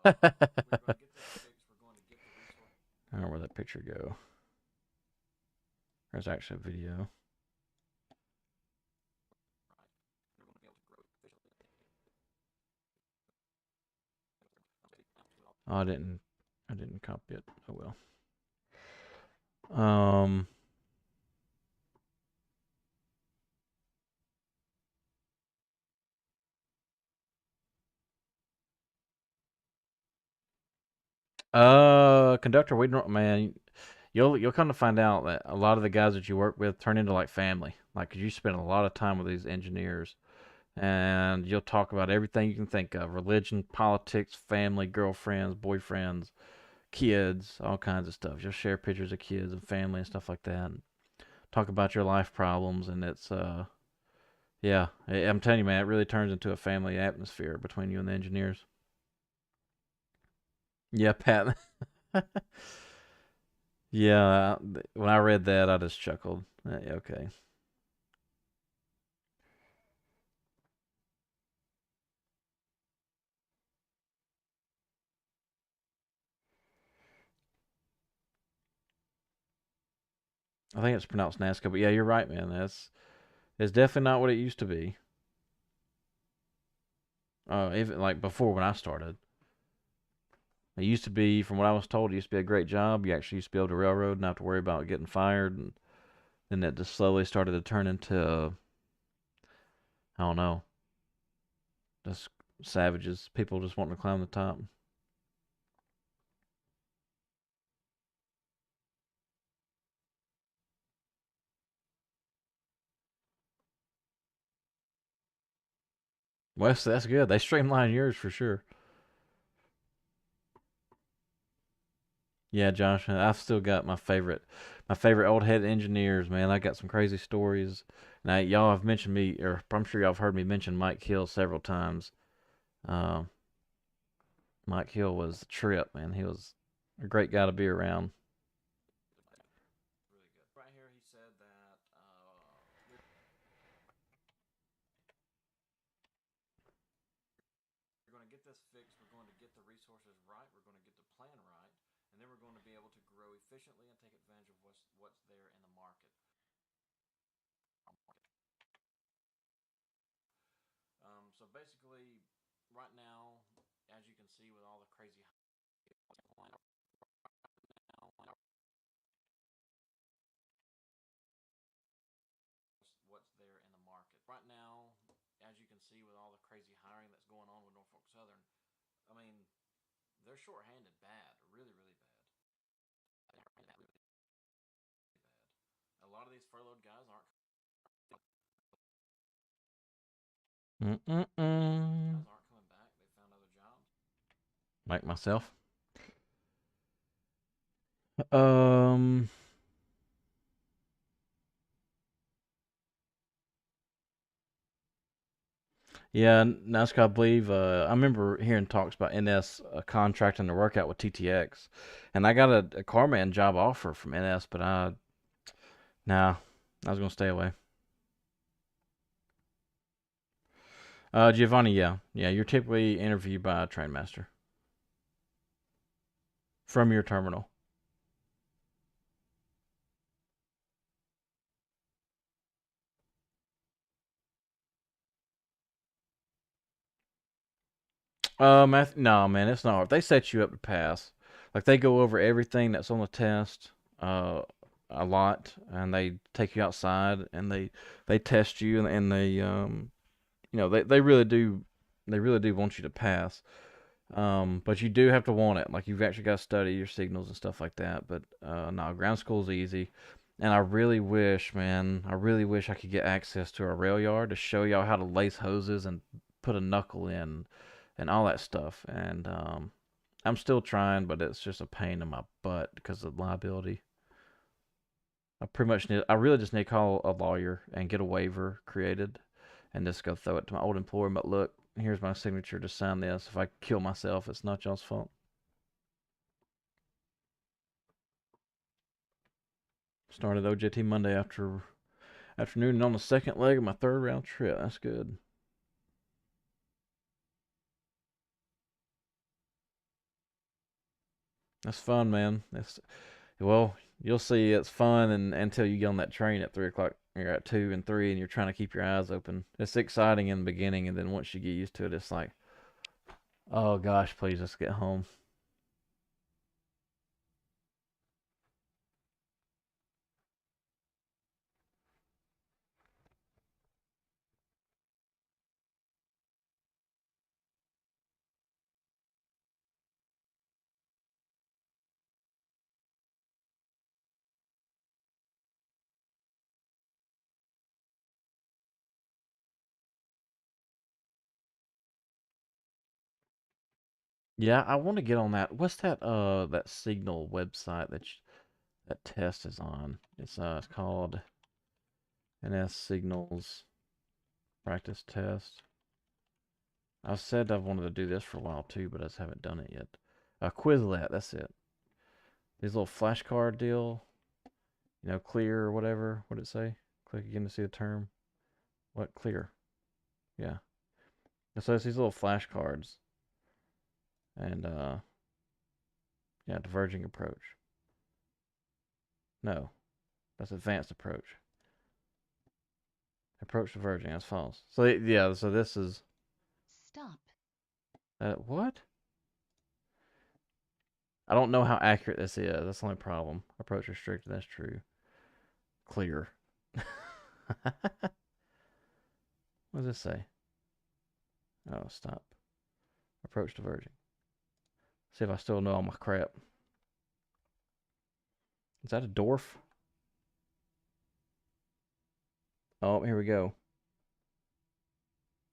Speaker 2: We're going to get this fixed. We're going to get the resource.
Speaker 1: I don't know where that picture go. There's actually a video. Oh, I didn't copy it. Oh well. Um. Conductor, we don't, man. You'll kind of find out that a lot of the guys that you work with turn into like family. Like, 'cause you spend a lot of time with these engineers, and you'll talk about everything you can think of: religion, politics, family, girlfriends, boyfriends, kids, all kinds of stuff. You'll share pictures of kids and family and stuff like that, and talk about your life problems, and it's yeah, I'm telling you, man, it really turns into a family atmosphere between you and the engineers. Yeah, Pat. Yeah, when I read that, I just chuckled. Yeah, okay. I think it's pronounced NASCAR, but yeah, you're right, man. That's it's definitely not what it used to be. Even like before when I started, it used to be, from what I was told, it used to be a great job. You actually used to be able to railroad, not have to worry about getting fired, and then that just slowly started to turn into I don't know, just savages, people just wanting to climb the top. Well, that's good. They streamlined yours for sure. Yeah, Josh, I've still got my favorite old head engineers, man. I got some crazy stories. Now, y'all have mentioned me, or I'm sure y'all have heard me mention Mike Hill several times. Uh, Mike Hill was a trip, man. He was a great guy to be around.
Speaker 2: Really good. Right here, he said that we're going to get this fixed. We're going to get the resources right. We're going to get the plan right, and then we're going to be able to grow efficiently and take advantage of what's there in the market. So basically, right now, as you can see with all the crazy what's there in the market. Right now, as you can see with all the crazy hiring that's going on with Norfolk Southern, I mean, they're shorthanded bad, really, really bad. A lot of these furloughed guys aren't
Speaker 1: Mm-mm-mm.
Speaker 2: coming back. They found other jobs.
Speaker 1: Like myself. Um, yeah, NASCAR, I believe. I remember hearing talks about NS contracting to work out with TTX, and I got a carman job offer from NS, but nah, I was gonna stay away. Giovanni, yeah, yeah, you're typically interviewed by a train master from your terminal. No, man, it's not hard. They set you up to pass. Like they go over everything that's on the test, uh, a lot, and they take you outside and they test you and they they really do want you to pass. But you do have to want it. Like you've actually got to study your signals and stuff like that. But no, ground school's easy. And I really wish, man, I really wish I could get access to a rail yard to show y'all how to lace hoses and put a knuckle in and all that stuff. And I'm still trying, but it's just a pain in my butt because of liability. I really just need to call a lawyer and get a waiver created and just go throw it to my old employer. But look, here's my signature to sign this. If I kill myself, it's not y'all's fault. Started OJT Monday afternoon and on the second leg of my third round trip. That's good. That's fun, man. That's well, you'll see it's fun and until you get on that train at 3 o'clock. You're at 2 and 3, and you're trying to keep your eyes open. It's exciting in the beginning, and then once you get used to it, it's like, oh gosh, please let's get home. Yeah, I want to get on that. What's that Signal website that test is on? It's called NS Signals Practice Test. I've said I've wanted to do this for a while too, but I just haven't done it yet. Quizlet, that's it. These little flashcard deal, clear or whatever. What did it say? Click again to see the term. What clear? Yeah. So it's these little flashcards, and yeah, diverging approach. No, that's advanced approach. Approach diverging. That's false. So yeah, so this is
Speaker 3: Stop.
Speaker 1: what? I don't know how accurate this is. That's the only problem. Approach restricted. That's true. Clear. What does this say? Oh, stop. Approach diverging. See if I still know all my crap. Is that a dwarf? Oh, here we go.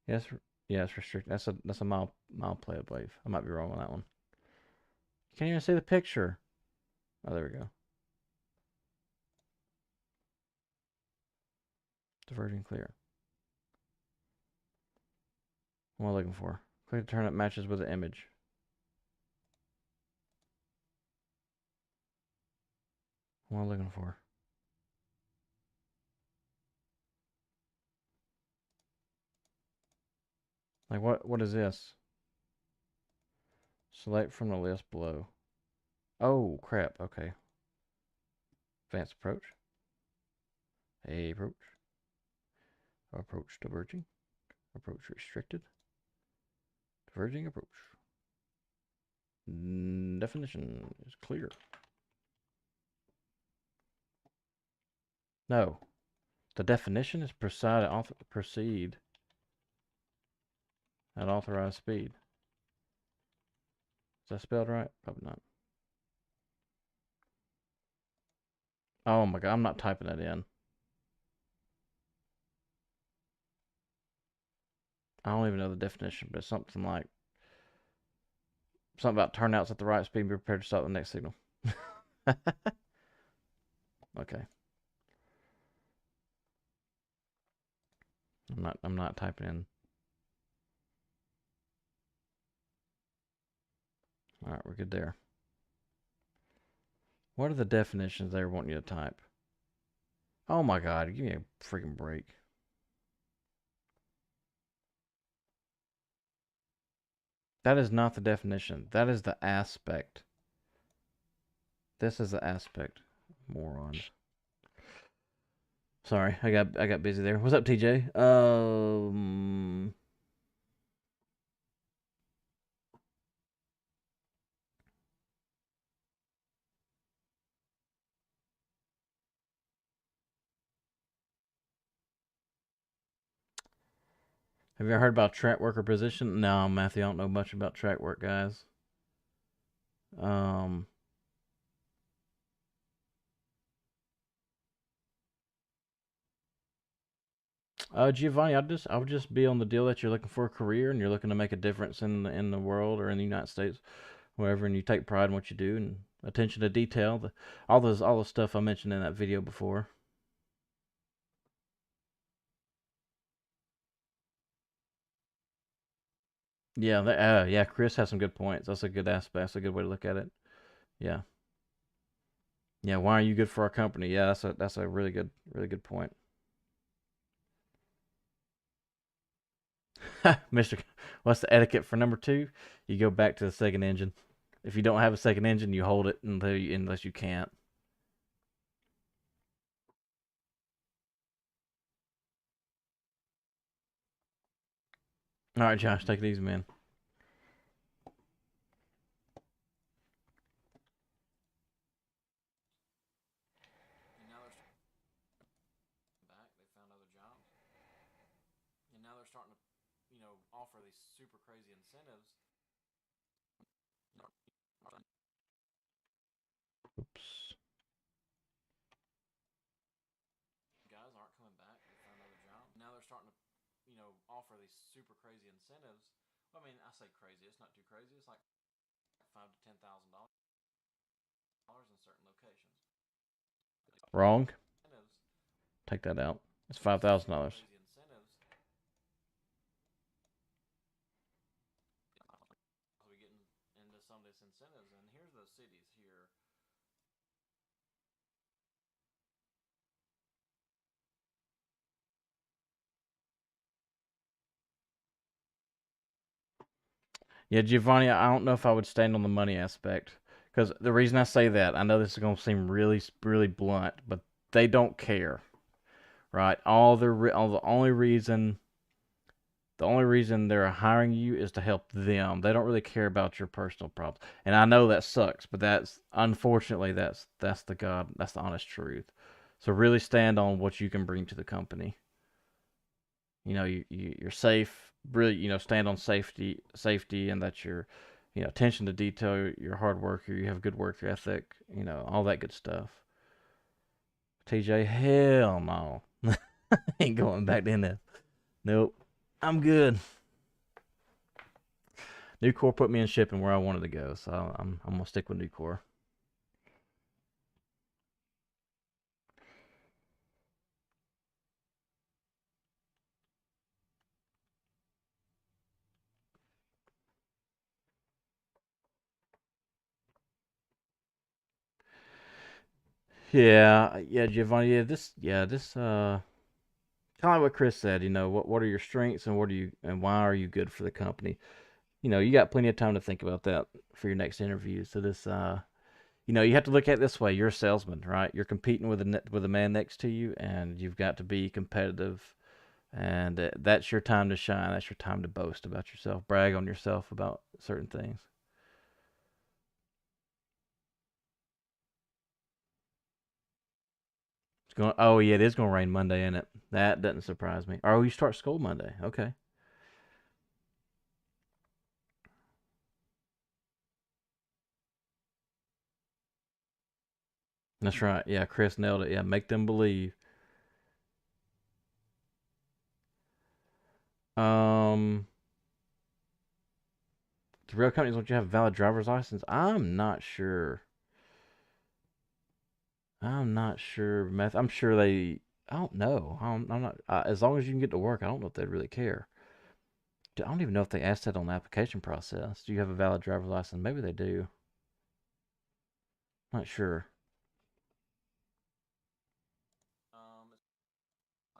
Speaker 1: Yes, yeah, it's restricted. That's a mile play, I believe. I might be wrong on that one. You can't even see the picture. Oh, there we go. Diverging clear. What am I looking for? Click to turn up matches with the image. What am I looking for? Like what is this? Select from the list below. Oh crap, okay. Advanced approach. Approach. Approach diverging. Approach restricted. Diverging approach. Definition is clear. No. The definition is proceed at authorized speed. Is that spelled right? Probably not. Oh my god, I'm not typing that in. I don't even know the definition, but it's something about turnouts at the right speed and be prepared to stop the next signal. Okay. I'm not typing in. Alright, we're good there. What are the definitions they want you to type? Oh my god, give me a freaking break. That is not the definition. That is the aspect. This is the aspect. Morons. Sorry, I got busy there. What's up, TJ? Have you ever heard about track worker position? No, Matthew, I don't know much about track work, guys. Um, Giovanni, I would just be on the deal that you're looking for a career and you're looking to make a difference in the world or in the United States, wherever, and you take pride in what you do and attention to detail, all the stuff I mentioned in that video before. Yeah, yeah, Chris has some good points. That's a good aspect. That's a good way to look at it. Yeah, yeah. Why are you good for our company? Yeah, that's a really good point. Mister, what's the etiquette for number two? You go back to the second engine. If you don't have a second engine, you hold it unless you can't. All right, Josh, take it easy, man.
Speaker 2: And now they're back. They found other jobs, and now they're starting to, offer these super crazy incentives.
Speaker 1: Oops.
Speaker 2: Guys aren't coming back. They found other jobs. Now they're starting to, offer these super crazy incentives. Well, I mean, I say crazy. It's not too crazy. It's like $5,000 to $10,000 in certain locations.
Speaker 1: Wrong.
Speaker 2: Incentives.
Speaker 1: Take that out. It's $5,000.
Speaker 2: Crazy incentives. We getting into some of these incentives, and here's those cities here.
Speaker 1: Yeah, Giovanni, I don't know if I would stand on the money aspect because the reason I say that, I know this is going to seem really, really blunt, but they don't care, right? The only reason they're hiring you is to help them. They don't really care about your personal problems. And I know that sucks, but that's unfortunately that's the honest truth. So really stand on what you can bring to the company. You're safe. Really, stand on safety, and that you're, attention to detail. You're a hard worker. You have good work ethic. All that good stuff. TJ, hell no, ain't going back in there. Nope, I'm good. Nucor put me in shipping where I wanted to go, so I'm gonna stick with Nucor. Yeah, Giovanni. Yeah, this kind of like what Chris said. What are your strengths and why are you good for the company? You got plenty of time to think about that for your next interview. So you have to look at it this way. You're a salesman, right? You're competing with a man next to you, and you've got to be competitive. And that's your time to shine. That's your time to boast about yourself, brag on yourself about certain things. It's going. Oh yeah, it is going to rain Monday, isn't it? That doesn't surprise me. Oh, you start school Monday. Okay, that's right. Yeah, Chris nailed it. Yeah, make them believe. Um, the real companies want you to have a valid driver's license. I'm not sure. I'm not sure. I'm sure they. I don't know. I'm not. As long as you can get to work, I don't know if they'd really care. I don't even know if they asked that on the application process. Do you have a valid driver's license? Maybe they do. Not sure.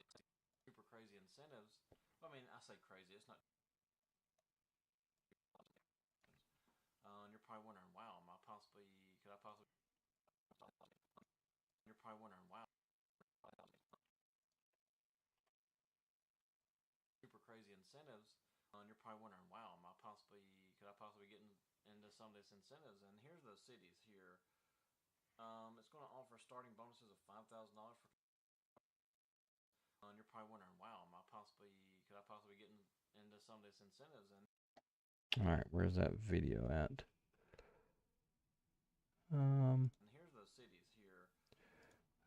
Speaker 2: It's super crazy incentives. Well, I mean, I say crazy. It's not. And you're probably wondering, wow, am I possibly? Could I possibly? You're probably wondering, wow, super crazy incentives. And you're probably wondering, wow, am I possibly? Could I possibly get into some of these incentives? And here's those cities here. It's going to offer starting bonuses of $5,000 for. And you're probably wondering, wow, am I possibly? Could I possibly get into some of these incentives? And
Speaker 1: All right, where's that video at? Um.
Speaker 2: here's those cities here.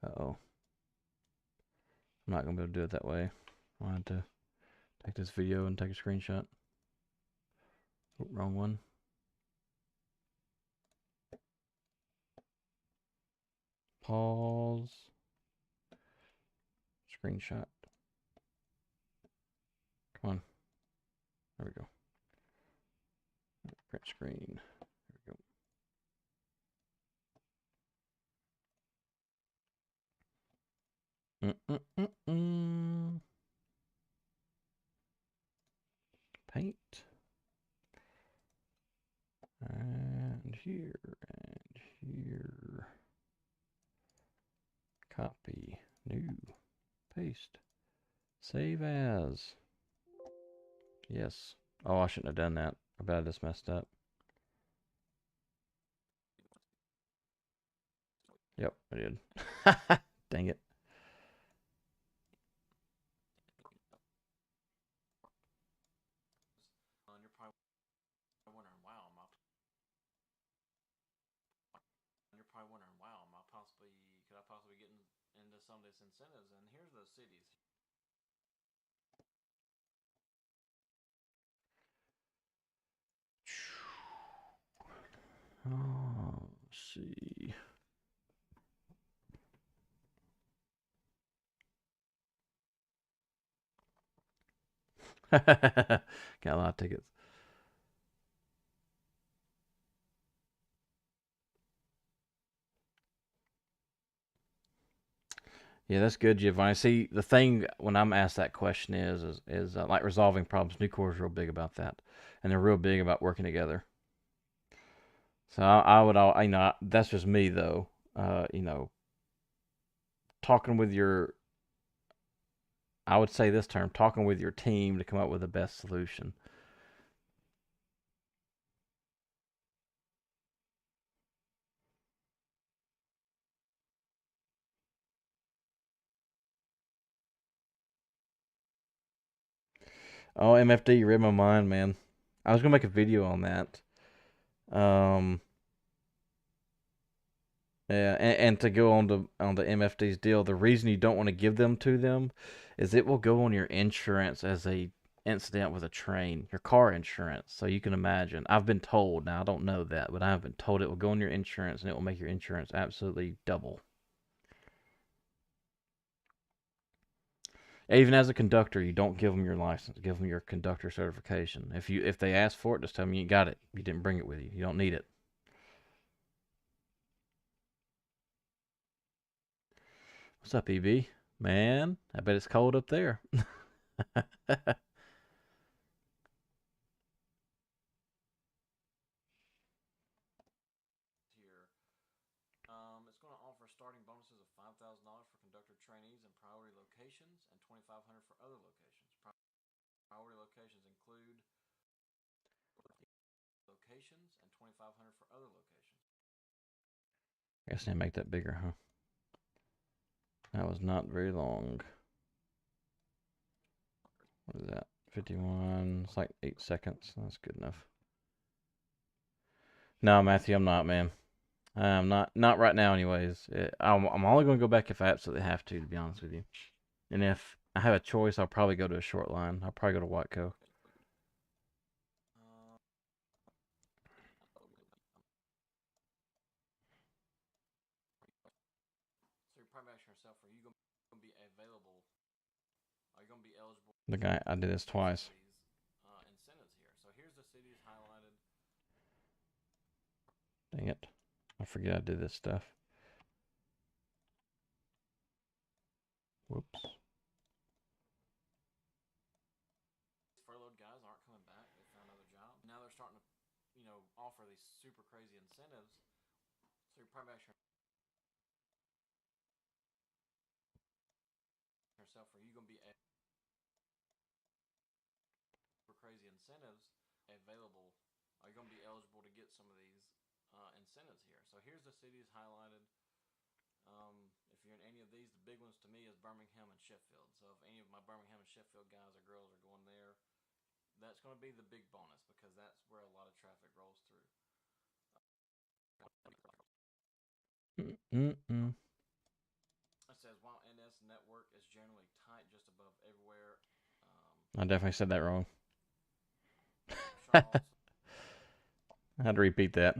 Speaker 1: Oh, I'm not gonna be able to do it that way. I have to take this video and take a screenshot. Oh, wrong one. Pause. Screenshot. Come on. There we go. Print screen. There we go. Paint. And here and here. Copy. New. Paste. Save as. Yes. Oh, I shouldn't have done that. I bet I just messed up. Yep, I did. Dang it.
Speaker 2: And you're probably wondering, wow, you're probably wondering, wow, could I possibly get into some of these incentives? And here's those cities.
Speaker 1: Oh, let's see. Got a lot of tickets. Yeah, that's good, Giovanni. See, the thing when I'm asked that question is like resolving problems. Nucor is real big about that, and they're real big about working together. So I would all, that's just me though. Talking with your, I would say this term, talking with your team to come up with the best solution. Oh, MFD, you read my mind, man. I was gonna make a video on that. Um, yeah, and to go on the MFD's deal, the reason you don't want to give them to them is it will go on your insurance as a incident with a train, your car insurance. So you can imagine. I've been told, now I don't know that, but I've been told it will go on your insurance and it will make your insurance absolutely double. Even as a conductor, you don't give them your license. Give them your conductor certification. If they ask for it, just tell them you ain't got it. You didn't bring it with you. You don't need it. What's up, EB? Man, I bet it's cold up there.
Speaker 2: Here, it's going to offer starting bonuses of $5,000 for conductor trainees in priority locations and $2,500 for other locations. Priority locations include locations and $2,500 for other locations.
Speaker 1: I guess they make that bigger, huh? That was not very long. What is that? 51. It's like 8 seconds. That's good enough. No, Matthew, I'm not, man. I'm not right now, anyways. I'm only going to go back if I absolutely have to be honest with you. And if I have a choice, I'll probably go to a short line. I'll probably go to Watco.
Speaker 2: Uh, so you're probably asking yourself, are you going to be available? Are you going to be eligible
Speaker 1: The guy, I did this
Speaker 2: for some
Speaker 1: twice.
Speaker 2: of these incentives here? So here's the cities highlighted.
Speaker 1: Dang it. I forget I did this stuff. Whoops.
Speaker 2: Furloughed guys aren't coming back. They found another job. Now they're starting to, offer these super crazy incentives. So you're probably asking yourself, are you going to be super crazy incentives available? Are you going to be eligible to get some of these incentives here? So here's the cities highlighted. If you're in any of these, the big ones to me is Birmingham and Sheffield. So if any of my Birmingham and Sheffield guys or girls are going there, that's going to be the big bonus because that's where a lot of traffic rolls through.
Speaker 1: Mm-mm.
Speaker 2: It says while NS network is generally tight just above everywhere.
Speaker 1: I definitely said that wrong.
Speaker 2: Shaw also
Speaker 1: I had to repeat that.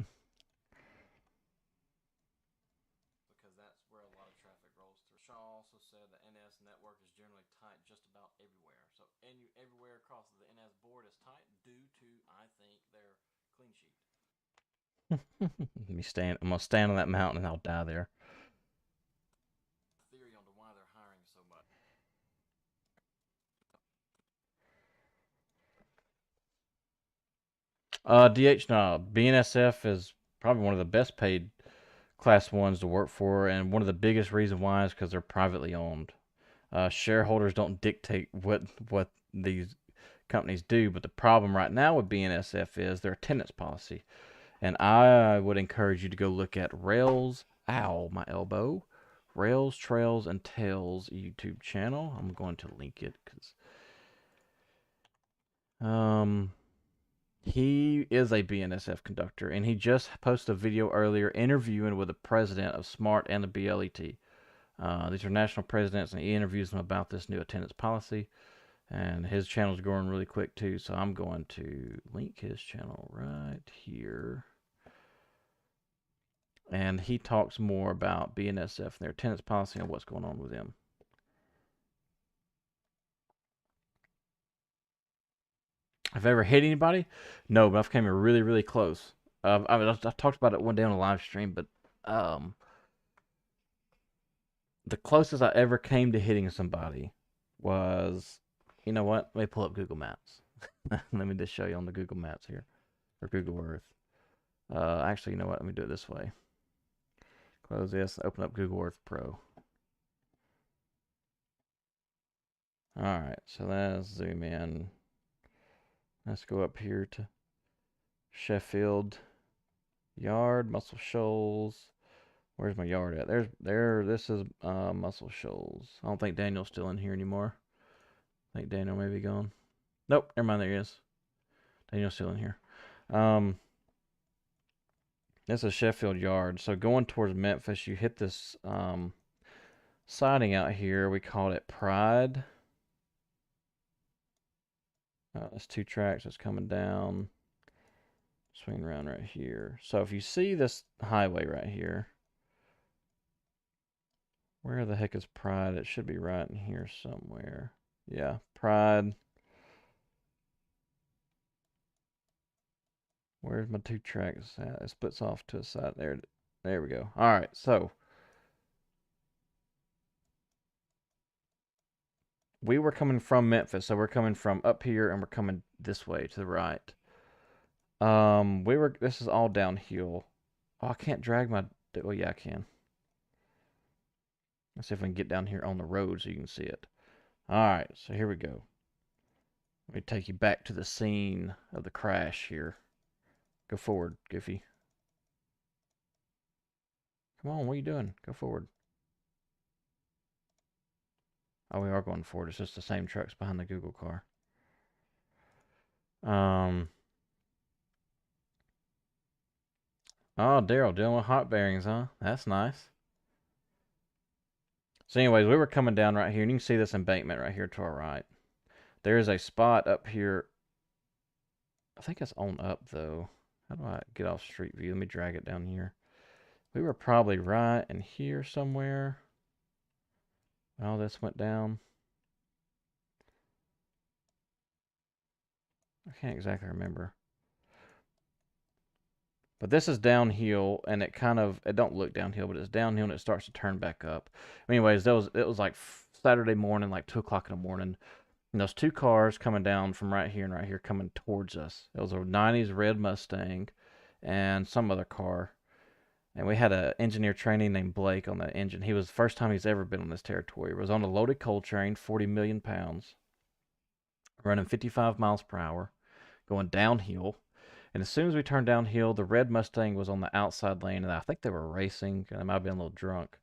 Speaker 2: because that's where a lot of traffic rolls through. Shaw also said the NS network is generally tight just about everywhere. So everywhere across the NS board is tight due to, I think, their clean sheet.
Speaker 1: I'm gonna stand on that mountain and I'll die there.
Speaker 2: Theory on why they're hiring so much.
Speaker 1: DH, no, BNSF is probably one of the best paid class ones to work for, and one of the biggest reasons why is because they're privately owned. Shareholders don't dictate what these companies do, but the problem right now with BNSF is their attendance policy. And I would encourage you to go look at Rails. Ow, my elbow. Rails, Trails, and Tails YouTube channel. I'm going to link it because um, he is a BNSF conductor, and he just posted a video earlier interviewing with the president of SMART and the BLET. These are national presidents, and he interviews them about this new attendance policy. And his channel is growing really quick too, so I'm going to link his channel right here. And he talks more about BNSF and their attendance policy and what's going on with them. Have I ever hit anybody? No, but I've came really, really close. I talked about it one day on a live stream, but um, the closest I ever came to hitting somebody was, you know what? Let me pull up Google Maps. Let me just show you on the Google Maps here, or Google Earth. Actually, you know what? Let me do it this way. Close this, open up Google Earth Pro. Alright, so let's zoom in. Let's go up here to Sheffield Yard, Muscle Shoals. Where's my yard at? This is Muscle Shoals. I don't think Daniel's still in here anymore. I think Daniel may be gone. Nope, never mind, there he is. Daniel's still in here. This is Sheffield Yard. So going towards Memphis, you hit this siding out here. We called it Pride. There's 2 tracks that's coming down. Swing around right here. So if you see this highway right here, where the heck is Pride? It should be right in here somewhere. Yeah, Pride. Where's my 2 tracks at? It splits off to a side. There we go. All right, so we were coming from Memphis, so we're coming from up here and we're coming this way to the right. This is all downhill. Oh, I can't drag my, oh yeah, I can. Let's see if I can get down here on the road so you can see it. All right, so here we go. Let me take you back to the scene of the crash here. Go forward, Goofy. Come on, what are you doing? Go forward. Oh, we are going forward. It's just the same trucks behind the Google car. Oh, Daryl dealing with hot bearings, huh? That's nice. So anyways, we were coming down right here, and you can see this embankment right here to our right. There is a spot up here. I think it's on up, though. How do I get off Street View? Let me drag it down here. We were probably right in here somewhere. All this went down. I can't exactly remember. But this is downhill, and it don't look downhill, but it's downhill, and it starts to turn back up. Anyways, it was like Saturday morning, like 2 o'clock in the morning. And those 2 cars coming down from right here and right here coming towards us. It was a 90s red Mustang and some other car. And we had an engineer trainee named Blake on that engine. He was the first time he's ever been on this territory. It was on a loaded coal train, 40 million pounds, running 55 miles per hour, going downhill. And as soon as we turned downhill, the red Mustang was on the outside lane, and I think they were racing. They might have been a little drunk.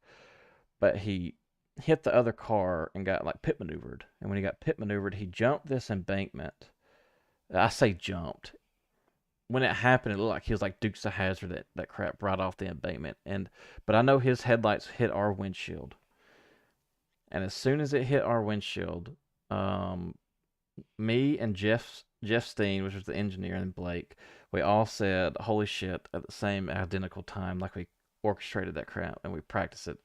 Speaker 1: But he hit the other car and got like pit maneuvered. And when he got pit maneuvered, he jumped this embankment. I say jumped. When it happened, it looked like he was like Dukes of Hazzard that crap right off the embankment. But I know his headlights hit our windshield, and as soon as it hit our windshield, um, me and Jeff Steen, which was the engineer, and Blake, we all said "Holy shit" at the same identical time, like we orchestrated that crap and we practiced it.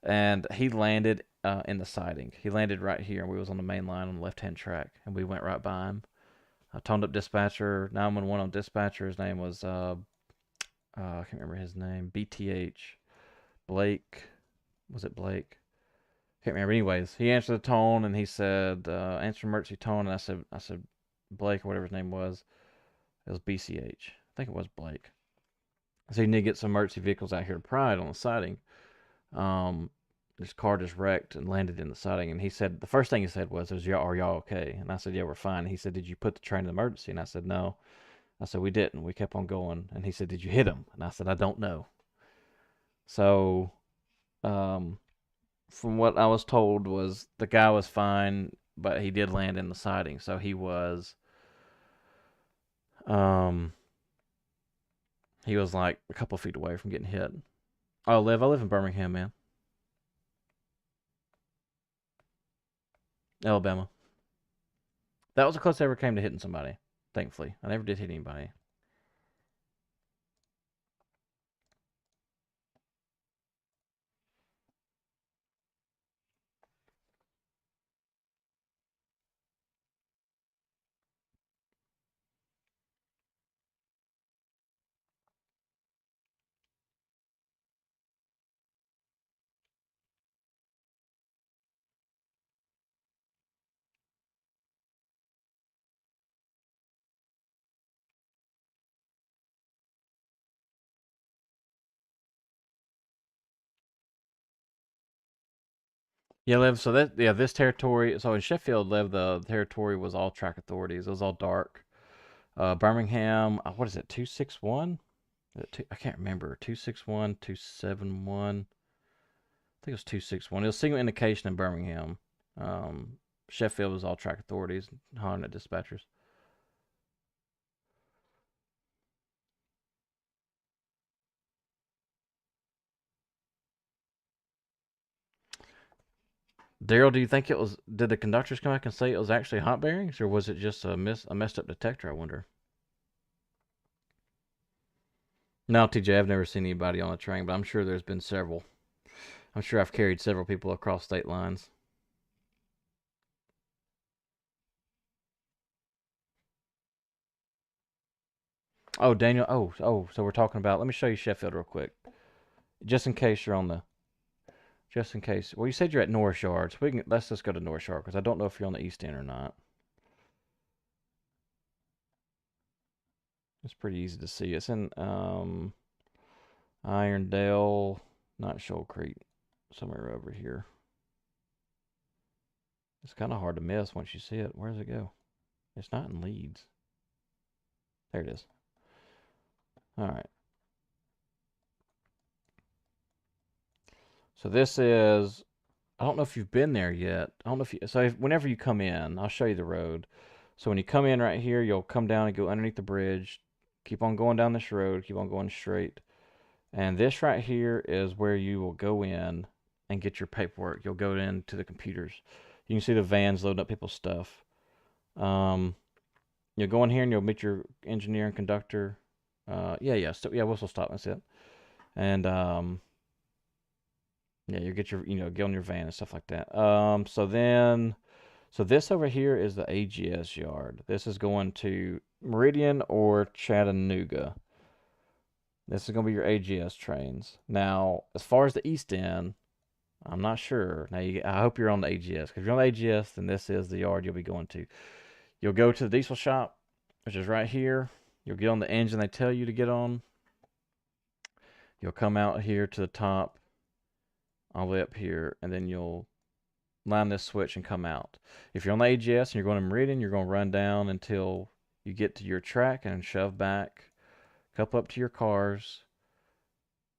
Speaker 1: And he landed in the siding. He landed right here, and we was on the main line on the left-hand track, and we went right by him. I toned up dispatcher, 911 on dispatcher. His name was I can't remember his name. BTH Blake. Was it Blake? Can't remember. Anyways, he answered the tone and he said, "Answer emergency tone." And I said Blake or whatever his name was. It was BCH. I think it was Blake. So you need to get some emergency vehicles out here to Pride on the siding. Um, this car just wrecked and landed in the siding. And he said the first thing he said was y'all are y'all okay? And I said, yeah, we're fine. And he said, did you put the train in emergency? And I said, no. I said, we didn't. We kept on going. And he said, did you hit him? And I said, I don't know. So, um, from what I was told was the guy was fine, but he did land in the siding. So um, he was like a couple feet away from getting hit. I live in Birmingham, man, Alabama. That was the closest I ever came to hitting somebody. Thankfully, I never did hit anybody. Yeah, live. So that yeah, this territory. So in Sheffield, live the territory was all track authorities. It was all dark. Birmingham, what is it? 261? I can't remember. 261, 271. I think it was 261. It was single indication in Birmingham. Um, Sheffield was all track authorities, hollering at dispatchers. Daryl, do you think it was? Did the conductors come back and say it was actually hot bearings, or was it just a messed up detector? I wonder. No, TJ, I've never seen anybody on a train, but I'm sure there's been several. I'm sure I've carried several people across state lines. Oh, Daniel. So we're talking about. Let me show you Sheffield real quick, just in case you're on the. Just in case. Well, you said you're at North Yard, so let's just go to North Yard because I don't know if you're on the East End or not. It's pretty easy to see. It's in Irondale, not Shoal Creek, somewhere over here. It's kind of hard to miss once you see it. Where does it go? It's not in Leeds. There it is. All right. So this is. I don't know if you've been there yet. I don't know if you. Whenever you come in, I'll show you the road. So when you come in right here, you'll come down and go underneath the bridge. Keep on going down this road. Keep on going straight. And this right here is where you will go in and get your paperwork. You'll go into the computers. You can see the vans loading up people's stuff. Um, you'll go in here and you'll meet your engineer and conductor. Yeah, whistle stop. That's it. And yeah, you get get on your van and stuff like that. So this over here is the AGS yard. This is going to Meridian or Chattanooga. This is going to be your AGS trains. Now, as far as the East End, I'm not sure. I hope you're on the AGS. Because if you're on the AGS, then this is the yard you'll be going to. You'll go to the diesel shop, which is right here. You'll get on the engine they tell you to get on. You'll come out here to the top, all the way up here, and then you'll line this switch and come out. If you're on the AGS and you're going to Meridian, you're going to run down until you get to your track and shove back, couple up to your cars,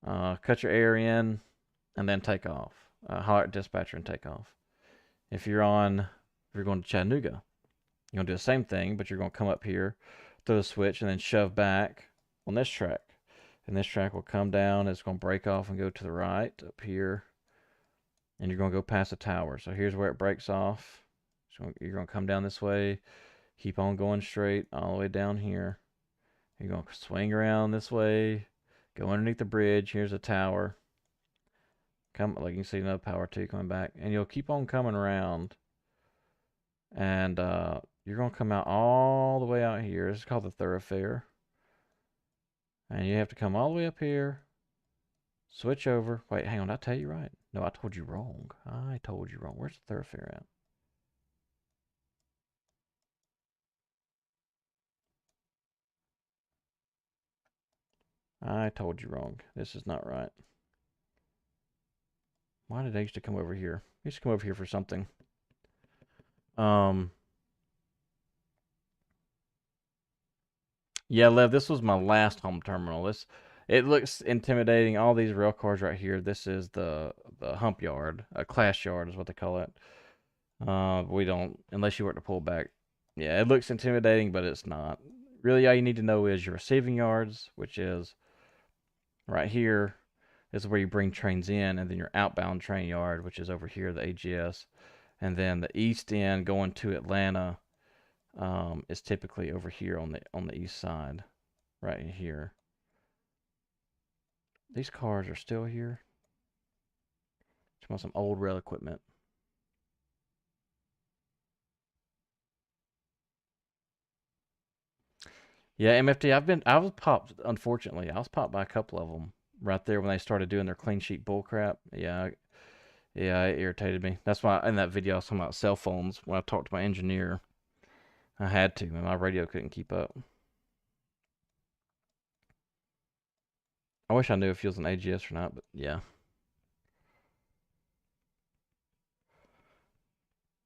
Speaker 1: cut your air in, and then take off. Holler at dispatcher and take off. If you're going to Chattanooga, you're going to do the same thing, but you're going to come up here, throw the switch, and then shove back on this track. And this track will come down. It's going to break off and go to the right up here. And you're going to go past the tower. So here's where it breaks off. So you're going to come down this way, keep on going straight all the way down here. You're going to swing around this way, go underneath the bridge. Here's a tower. Come, like you can see another power two coming back. And you'll keep on coming around. And you're going to come out all the way out here. This is called the thoroughfare. And you have to come all the way up here, switch over. Wait, hang on. Did I tell you right? No, I told you wrong. I told you wrong. Where's the thoroughfare at? I told you wrong. This is not right. Why did I used to come over here? I used to come over here for something. Um, yeah, Lev, this was my last home terminal. It looks intimidating. All these rail cars right here. This is the hump yard, a class yard is what they call it. We don't unless you work the pullback. Yeah, it looks intimidating, but it's not. Really, all you need to know is your receiving yards, which is right here. This is where you bring trains in, and then your outbound train yard, which is over here, the AGS, and then the east end going to Atlanta is typically over here on the east side, right here. These cars are still here. Some old rail equipment. Yeah, MFD. I was popped. Unfortunately, I was popped by a couple of them right there when they started doing their clean sheet bull crap. Yeah, yeah, it irritated me. That's why in that video I was talking about cell phones. When I talked to my engineer, I had to, and my radio couldn't keep up. I wish I knew if he was an AGS or not, but yeah.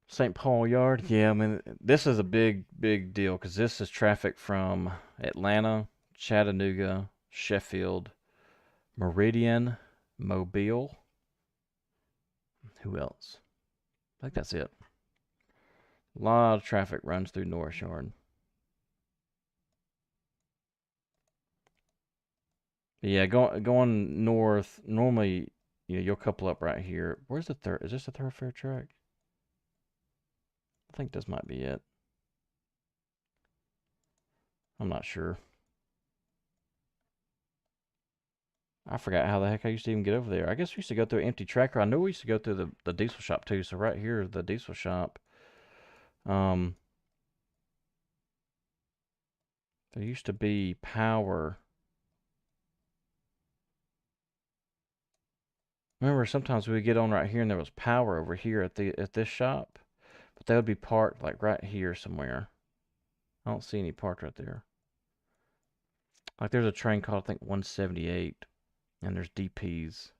Speaker 1: St. Paul Yard. Yeah, I mean, this is a big deal because this is traffic from Atlanta, Chattanooga, Sheffield, Meridian, Mobile. Who else? I think that's it. A lot of traffic runs through Norris Yard. But yeah, going north. Normally, you'll couple up right here. Where's the third? Is this a thoroughfare track? I think this might be it. I'm not sure. I forgot how the heck I used to even get over there. I guess we used to go through an empty tracker. I know we used to go through the diesel shop too. So right here is the diesel shop. Um, there used to be power. Remember, sometimes we would get on right here, and there was power over here at this shop, but they would be parked like right here somewhere. I don't see any parked right there. Like there's a train called I think 178, and there's DPs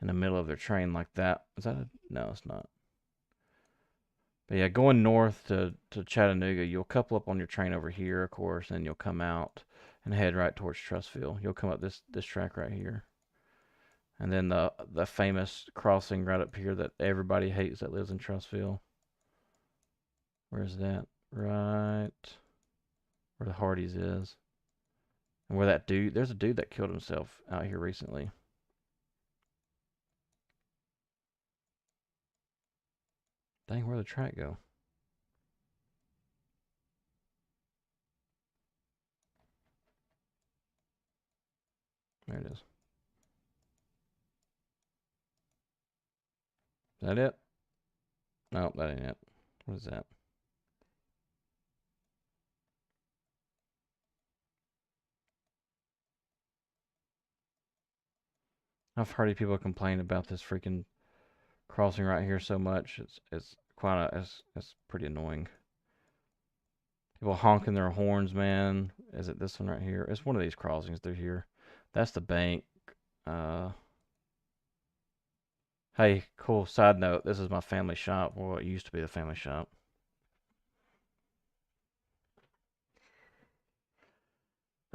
Speaker 1: in the middle of their train like that. Is that a no? It's not. But yeah, going north to Chattanooga, you'll couple up on your train over here, of course, and you'll come out and head right towards Trussville. You'll come up this track right here, and then the famous crossing right up here that everybody hates that lives in Trussville. Where's that? Right where the Hardee's is, and where that dude. There's a dude that killed himself out here recently. Dang, where'd the track go? There it is. Is that it? No, that ain't it. What is that? I've heard people complain about this freaking crossing right here so much. It's quite it's pretty annoying. People honking their horns, man. Is it this one right here? It's one of these crossings through here. That's the bank. Uh, hey, cool. Side note: this is my family shop. Well, it used to be the family shop.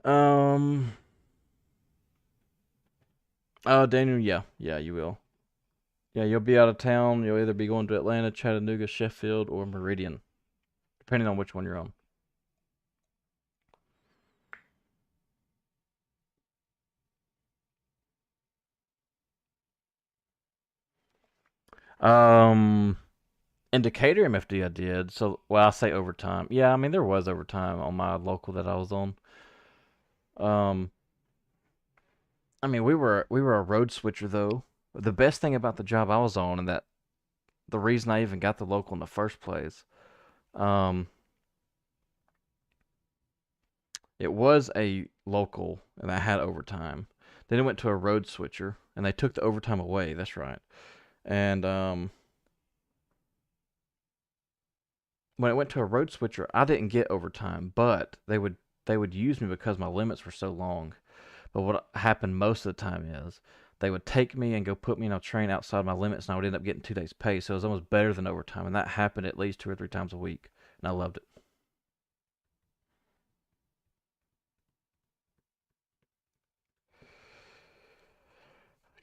Speaker 1: Um. Oh, Daniel. Yeah, yeah, you will. Yeah, you'll be out of town. You'll either be going to Atlanta, Chattanooga, Sheffield, or Meridian, depending on which one you're on. In Decatur MFD, I did. So, well, I say overtime. Yeah, I mean there was overtime on my local that I was on. Um, I mean we were a road switcher though. The best thing about the job I was on, and that the reason I even got the local in the first place, um, it was a local and I had overtime. Then it went to a road switcher and they took the overtime away. That's right. And when it went to a road switcher, I didn't get overtime, but they would use me because my limits were so long. But what happened most of the time is they would take me and go put me in a train outside my limits, and I would end up getting 2 days pay. So it was almost better than overtime, and that happened at least 2 or 3 times a week, and I loved it.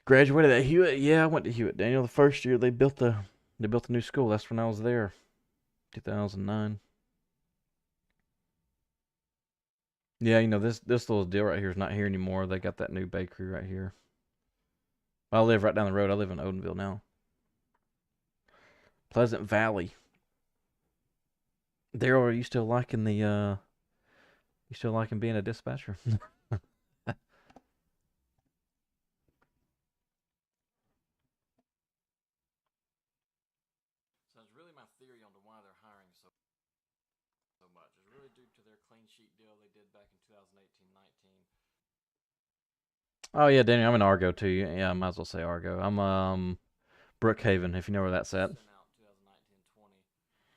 Speaker 1: Graduated at Hewitt. Yeah, I went to Hewitt. Daniel, the first year they built a new school. That's when I was there, 2009. Yeah, this little deal right here is not here anymore. They got that new bakery right here. I live right down the road. I live in Odenville now. Pleasant Valley. Daryl, are you still liking the you still liking being a dispatcher?
Speaker 2: So it's really my theory on to why they're hiring so much. It's really due to their clean sheet deal they did back in 2018-19.
Speaker 1: Oh yeah, Daniel, I'm in Argo too. Yeah, I might as well say Argo. I'm Brookhaven, if you know where that's at.
Speaker 2: Sent out 2019-20,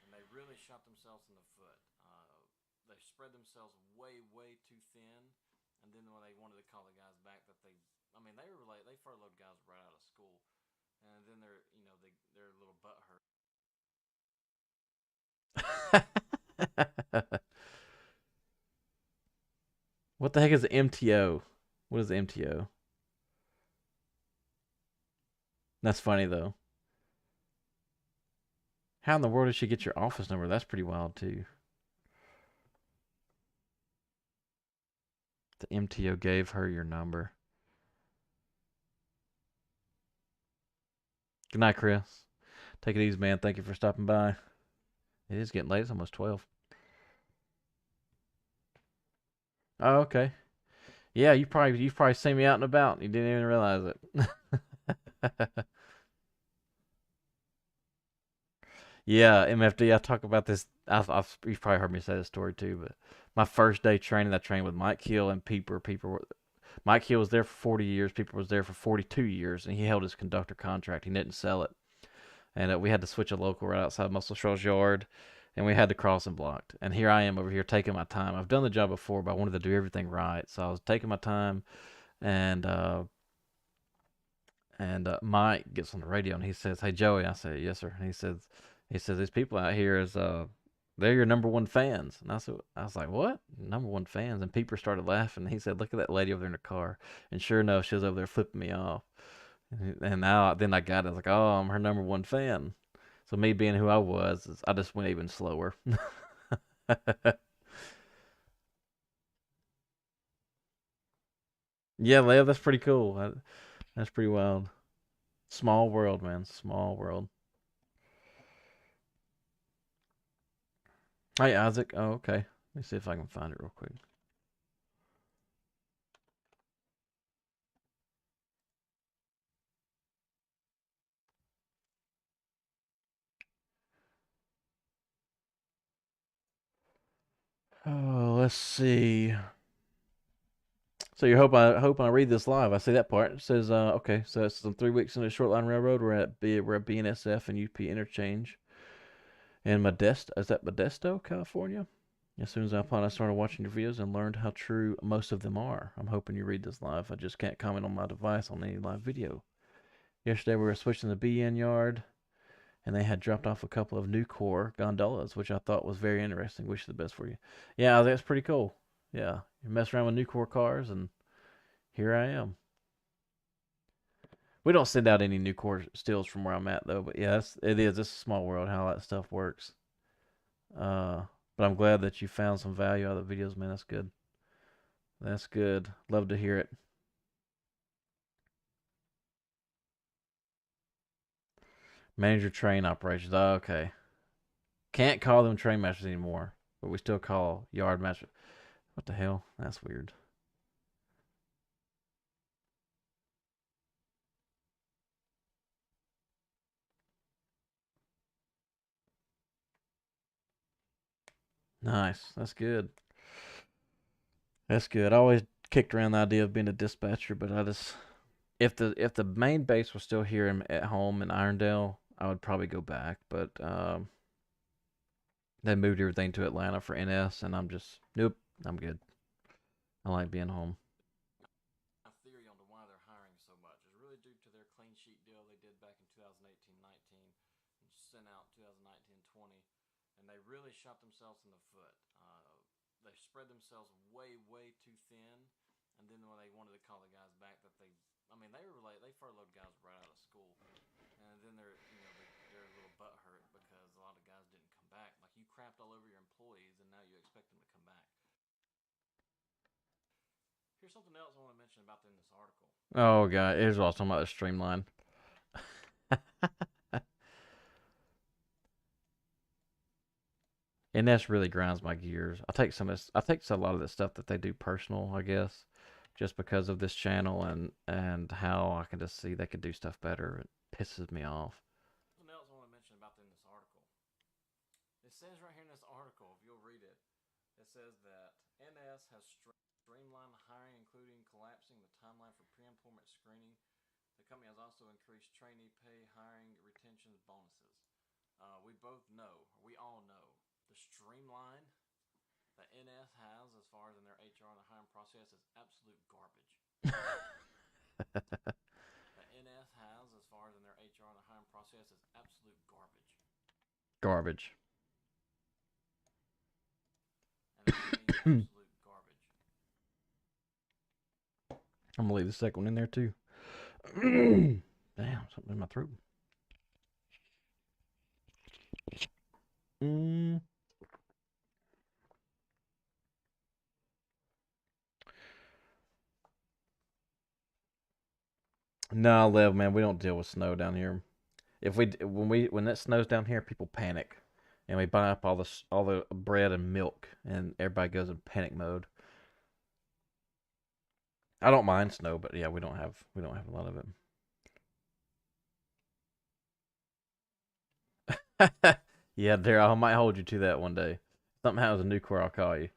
Speaker 2: and they really shot themselves in the foot. They spread themselves way too thin, and then when they wanted to call the guys back, I mean, they were like they furloughed guys right out of school, and then they're a little butthurt.
Speaker 1: What the heck is the MTO? What is the MTO? That's funny though. How in the world did she get your office number? That's pretty wild too. The MTO gave her your number. Good night, Chris. Take it easy, man. Thank you for stopping by. It is getting late. It's almost 12. Oh, okay. Yeah, you've probably seen me out and about. You didn't even realize it. Yeah, MFD. I talk about this. You've probably heard me say this story too. But my first day training, I trained with Mike Hill and Peeper. Mike Hill was there for 40 years. Peeper was there for 42 years, and he held his conductor contract. He didn't sell it, and we had to switch a local right outside Muscle Shoals Yard, and we had the crossing blocked. And here I am over here taking my time. I've done the job before, but I wanted to do everything right, so I was taking my time, and Mike gets on the radio and he says, "Hey Joey," I say, "Yes sir." And he says these people out here is they're your number one fans. And I was like, "What? Number one fans?" And Peeper started laughing. He said, "Look at that lady over there in the car." And sure enough, she was over there flipping me off. And now then I got it. I was like, "Oh, I'm her number one fan." So me being who I was, I just went even slower. Yeah, Lev, that's pretty cool. That's pretty wild. Small world, man. Small world. Hey, Isaac. Oh, okay. Let me see if I can find it real quick. Oh, let's see. So you hope I read this live. I see that part. It says, okay, so it's some 3 weeks into the short line railroad. We're at BNSF and UP interchange in Modesto. Is that Modesto, California? As soon as I started watching your videos and learned how true most of them are. I'm hoping you read this live. I just can't comment on my device on any live video. Yesterday we were switching the BN yard, and they had dropped off a couple of Nucor gondolas, which I thought was very interesting. Wish you the best for you. Yeah, that's pretty cool. Yeah, you mess around with Nucor cars, and here I am. We don't send out any Nucor steels from where I'm at though, but yeah, it is. It's a small world how that stuff works. Uh, but I'm glad that you found some value out of the videos, man. That's good. That's good. Love to hear it. Manager train operations. Oh, okay. Can't call them train masters anymore, but we still call yard master. What the hell? That's weird. Nice. That's good. That's good. I always kicked around the idea of being a dispatcher, but I just if the main base was still here at home in Irondale, I would probably go back. But they moved everything to Atlanta for NS, and I'm just nope. I'm good. I like being home.
Speaker 2: they did back in 2018-19 and sent out 2019-20, and they really shot themselves in the foot. They spread themselves way too thin, and then when they wanted to call the guys back, I mean, they furloughed guys right out of school, and then they're a little butt hurt because a lot of guys didn't come back. Like, you crapped all over your employees, and now you expect them to come back. Here's something else I want to mention about in this article.
Speaker 1: Oh god, here's what I was talking about the streamline. And that's really grinds my gears. I take a lot of the stuff that they do personal, I guess, just because of this channel and how I can just see they could do stuff better. It pisses me off.
Speaker 2: Something else I want to mention about in this article. It says right here in this article, if you'll read it, it says that NS has streamlined hiring, including collapsing the timeline for pre-employment screening. The company has also increased trainee pay, hiring, retention, bonuses. We all know, the streamline that NS has as far as in their HR and the hiring process is absolute garbage. That NS has as far as in their HR and the hiring process is absolute garbage.
Speaker 1: Garbage.
Speaker 2: And I mean absolute garbage.
Speaker 1: I'm gonna leave the second one in there too. Damn, something in my throat. Mm. No, Lev, man, we don't deal with snow down here. If we when it snows down here, people panic, and we buy up all the bread and milk, and everybody goes in panic mode. I don't mind snow, but yeah, we don't have a lot of it. Yeah, there I might hold you to that one day. Something happens in Nucor, I'll call you.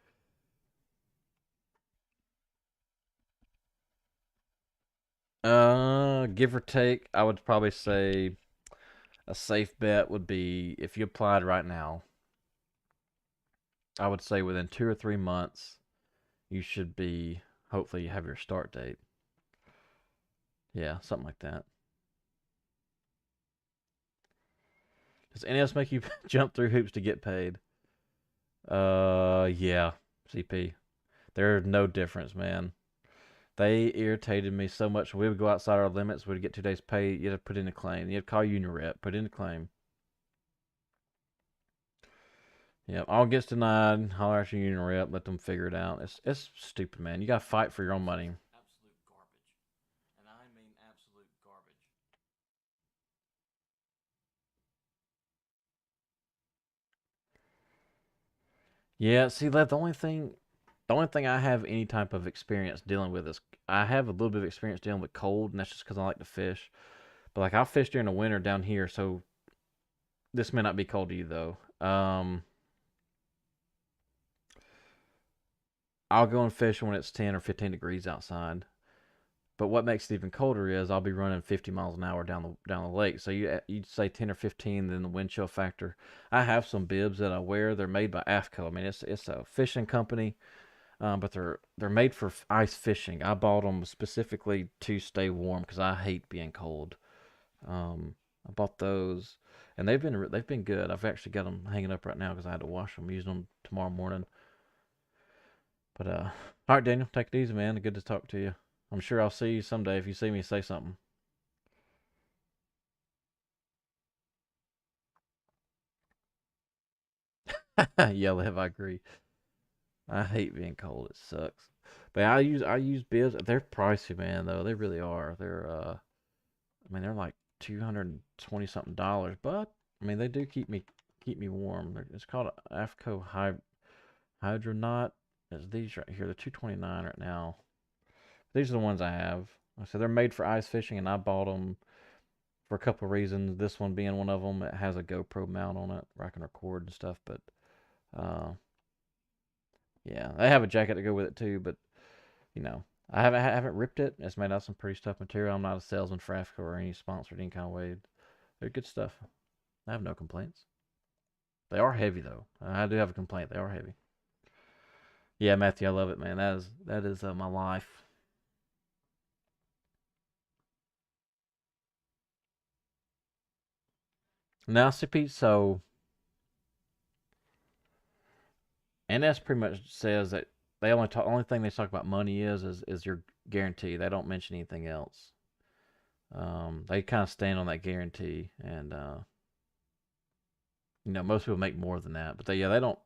Speaker 1: Give or take, I would probably say a safe bet would be if you applied right now. I would say within 2 or 3 months, you should be hopefully you have your start date. Yeah, something like that. Does any else make you jump through hoops to get paid? Yeah, CP. There's no difference, man. They irritated me so much. We would go outside our limits. We'd get 2 days pay. You had to put in a claim. You'd call union rep, put in a claim. Yeah, all gets denied. Holler at your union rep. Let them figure it out. It's stupid, man. You gotta fight for your own money.
Speaker 2: Absolute garbage. And I mean absolute garbage.
Speaker 1: Yeah, see, that the only thing I have any type of experience dealing with is I have a little bit of experience dealing with cold, and that's just because I like to fish. But like I fish during the winter down here, so this may not be cold to you though. I'll go and fish when it's 10 or 15 degrees outside. But what makes it even colder is I'll be running 50 miles an hour down the lake. So you say 10 or 15, then the wind chill factor. I have some bibs that I wear. They're made by AFCO. I mean, it's a fishing company, but they're made for ice fishing. I bought them specifically to stay warm because I hate being cold. I bought those, and they've been good. I've actually got them hanging up right now because I had to wash them, using them tomorrow morning. But all right, Daniel, take it easy, man. Good to talk to you. I'm sure I'll see you someday. If you see me, say something. Yeah, Lev, I agree. I hate being cold. It sucks. But I use bibs. They're pricey, man. Though they really are. I mean they're like $220 something. But I mean they do keep me warm. It's called Afco Hydronaut. It's these right here. They're 229 right now. These are the ones I have. So they're made for ice fishing, and I bought them for a couple of reasons. This one being one of them. It has a GoPro mount on it where I can record and stuff. But uh, yeah, they have a jacket to go with it too. But you know, I haven't ripped it. It's made out of some pretty tough material. I'm not a salesman for Afco or any sponsored any kind of way. They're good stuff. I have no complaints. They are heavy though. I do have a complaint. They are heavy. Yeah, Matthew, I love it, man. That is my life. Now, CP, so NS pretty much says that they only thing they talk about money is your guarantee. They don't mention anything else. They kind of stand on that guarantee, and most people make more than that, but they don't.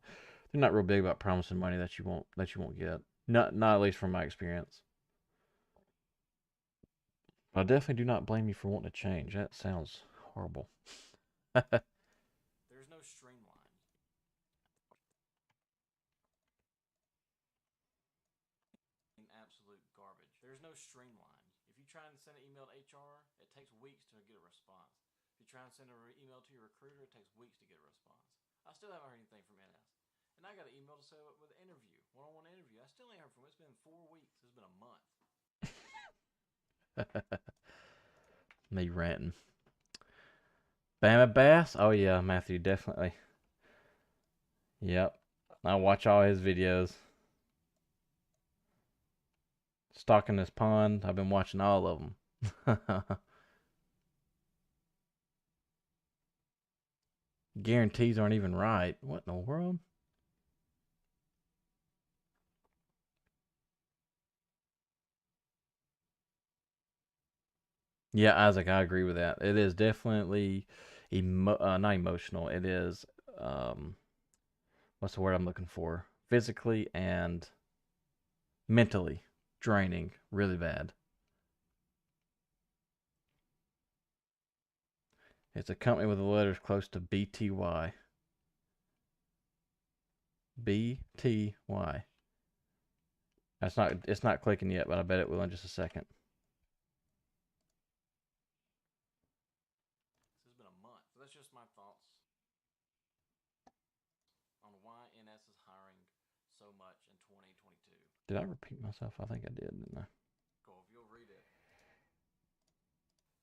Speaker 1: They're not real big about promising money that you won't get. Not at least from my experience. I definitely do not blame you for wanting to change. That sounds horrible.
Speaker 2: There's no streamline. Absolute garbage. There's no streamline. If you try and send an email to HR, it takes weeks to get a response. If you try and send an email to your recruiter, it takes weeks to get a response. I still haven't heard anything from NS. And I got an email to say with an interview, one-on-one interview. I still ain't heard from it. It's been 4 weeks. It's been a month.
Speaker 1: Me ranting. Bama Bass? Oh yeah, Matthew, definitely. Yep. I watch all his videos. Stocking this pond. I've been watching all of them. Guarantees aren't even right. What in the world? Yeah, Isaac, I agree with that. It is definitely not emotional. It is um, what's the word I'm looking for? Physically and mentally draining, really bad. It's a company with the letters close to BTY. BTY. It's not clicking yet, but I bet it will in just a second.
Speaker 2: This has been a month. So that's just my thoughts on why NS is hiring so much in 2022.
Speaker 1: Did I repeat myself? I think I did, didn't I?
Speaker 2: Cool. If you'll read it,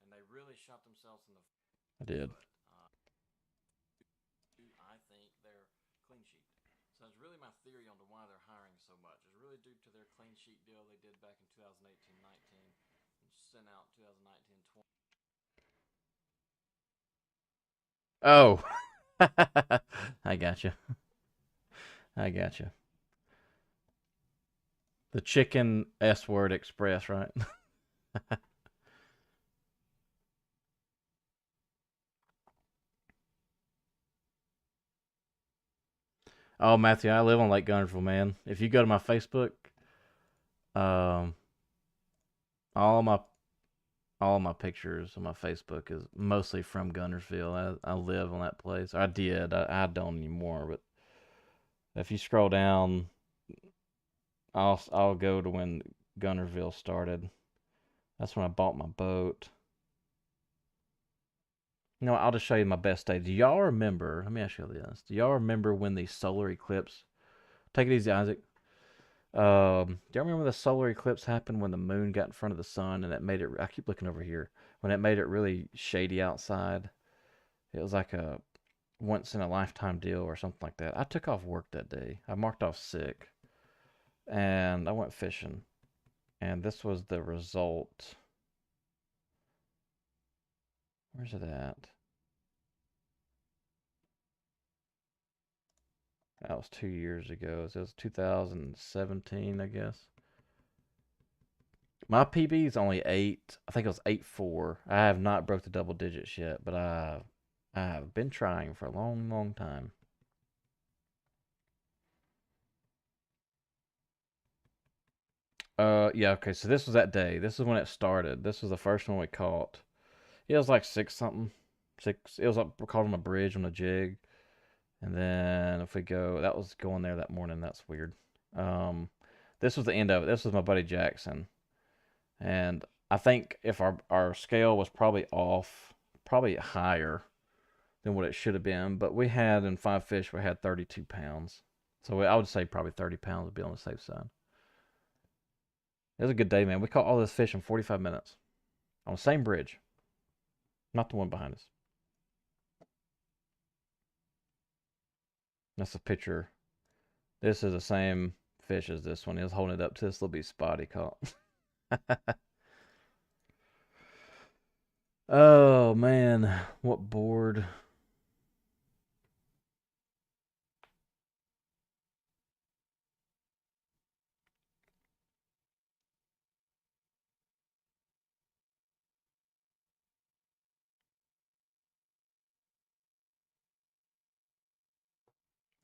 Speaker 2: and they really shot themselves in the
Speaker 1: I did.
Speaker 2: foot. I think their clean sheet. So it's really my theory on why they're hiring so much. It's really due to their clean sheet deal they did back in 2018-19 and sent out 2019-20.
Speaker 1: Oh, I got you. I got you. The chicken S word express, right? Oh, Matthew, I live on Lake Gunnersville, man. If you go to my Facebook, um, all my all my pictures on my Facebook is mostly from Gunnersville. I live on that place. I did. I don't anymore. But if you scroll down, I'll go to when Gunnersville started. That's when I bought my boat. I'll just show you my best day. Do y'all remember? Let me ask you this. Do y'all remember when the solar eclipse? Take it easy, Isaac. Do you remember when the solar eclipse happened when the moon got in front of the sun and it made it? I keep looking over here. When it made it really shady outside, it was like a once in a lifetime deal or something like that. I took off work that day. I marked off sick and I went fishing. And this was the result. Where's it at? That was 2 years ago. So it was 2017, I guess. My PB is only 8. I think it was 8.4. I have not broke the double digits yet, but I have been trying for a long, long time. Yeah, okay. So this was that day. This is when it started. This was the first one we caught. It was like six something. Six. It was up. We caught on a bridge on a jig, and then if we go, that was going there that morning. That's weird. Um, this was the end of it. This was my buddy Jackson, and I think if our scale was probably off, probably higher than what it should have been. But we had in 5 fish, we had 32 pounds. So I would say probably 30 pounds would be on the safe side. It was a good day, man. We caught all this fish in 45 minutes on the same bridge, not the one behind us. That's a picture. This is the same fish as this one. He was holding it up to this little bit spot he caught. Oh man, what board?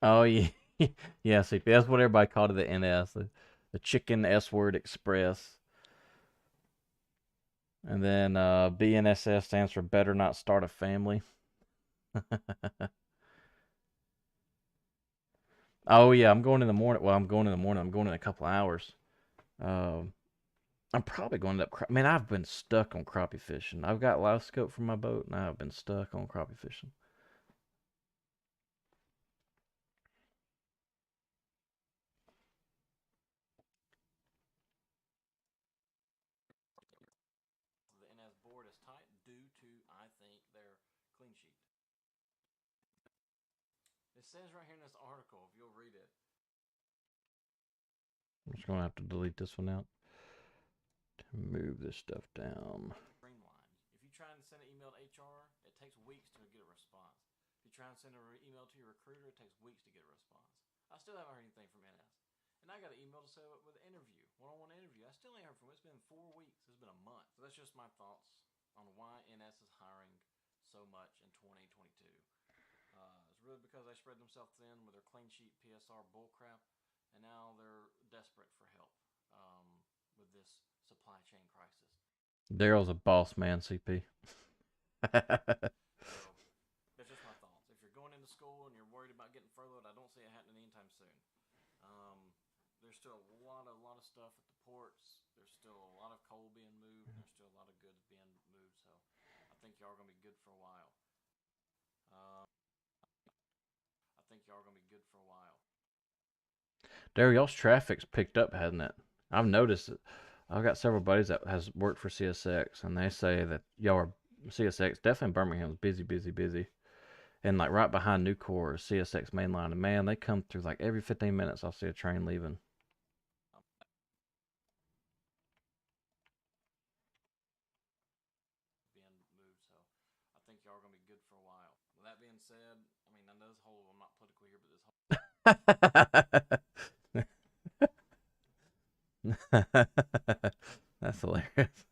Speaker 1: Oh yeah, yeah. CP. That's what everybody called it. The NS, the Chicken S Word Express, and then BNSS stands for Better Not Start a Family. Oh yeah, I'm going in the morning. Well, I'm going in the morning. I'm going in a couple hours. Um, I'm probably going to end up. Man, I've been stuck on crappie fishing. I've got live scope for my boat, and I've been stuck on crappie fishing.
Speaker 2: The NS board is tight due to, I think, their clean sheet. It says right here in this article, if you'll read it,
Speaker 1: I'm just gonna have to delete this one out to move this stuff down.
Speaker 2: streamlined. If you try and send an email to HR, it takes weeks to get a response. If you try and send an email to your recruiter, it takes weeks to get a response. I still haven't heard anything from NS. And I got an email to set up with an interview, one-on-one interview. I still ain't heard from it. It's been 4 weeks. It's been a month. So that's just my thoughts on why NS is hiring so much in 2022. It's really because they spread themselves thin with their clean sheet PSR bullcrap, and now they're desperate for help with this supply chain crisis.
Speaker 1: Daryl's a boss man, CP.
Speaker 2: So that's just my thoughts. If you're going into school and you're worried about getting furloughed, I don't see it happening anytime soon. There's still a lot of stuff at the ports. There's still a lot of coal being moved, and there's still a lot of goods being moved. So I think y'all are gonna be good for a while. I think y'all are gonna be good for a while.
Speaker 1: Daryl, y'all's traffic's picked up, hasn't it? I've noticed it. I've got several buddies that has worked for CSX, and they say that y'all are CSX definitely in Birmingham's busy, busy, busy. And like right behind Nucor is CSX mainline, and man, they come through like every 15 minutes. I'll see a train leaving.
Speaker 2: Being moved, so I think y'all are gonna be good for a while. With that being said, I mean, I know this whole I'm not political here, but this whole
Speaker 1: That's hilarious.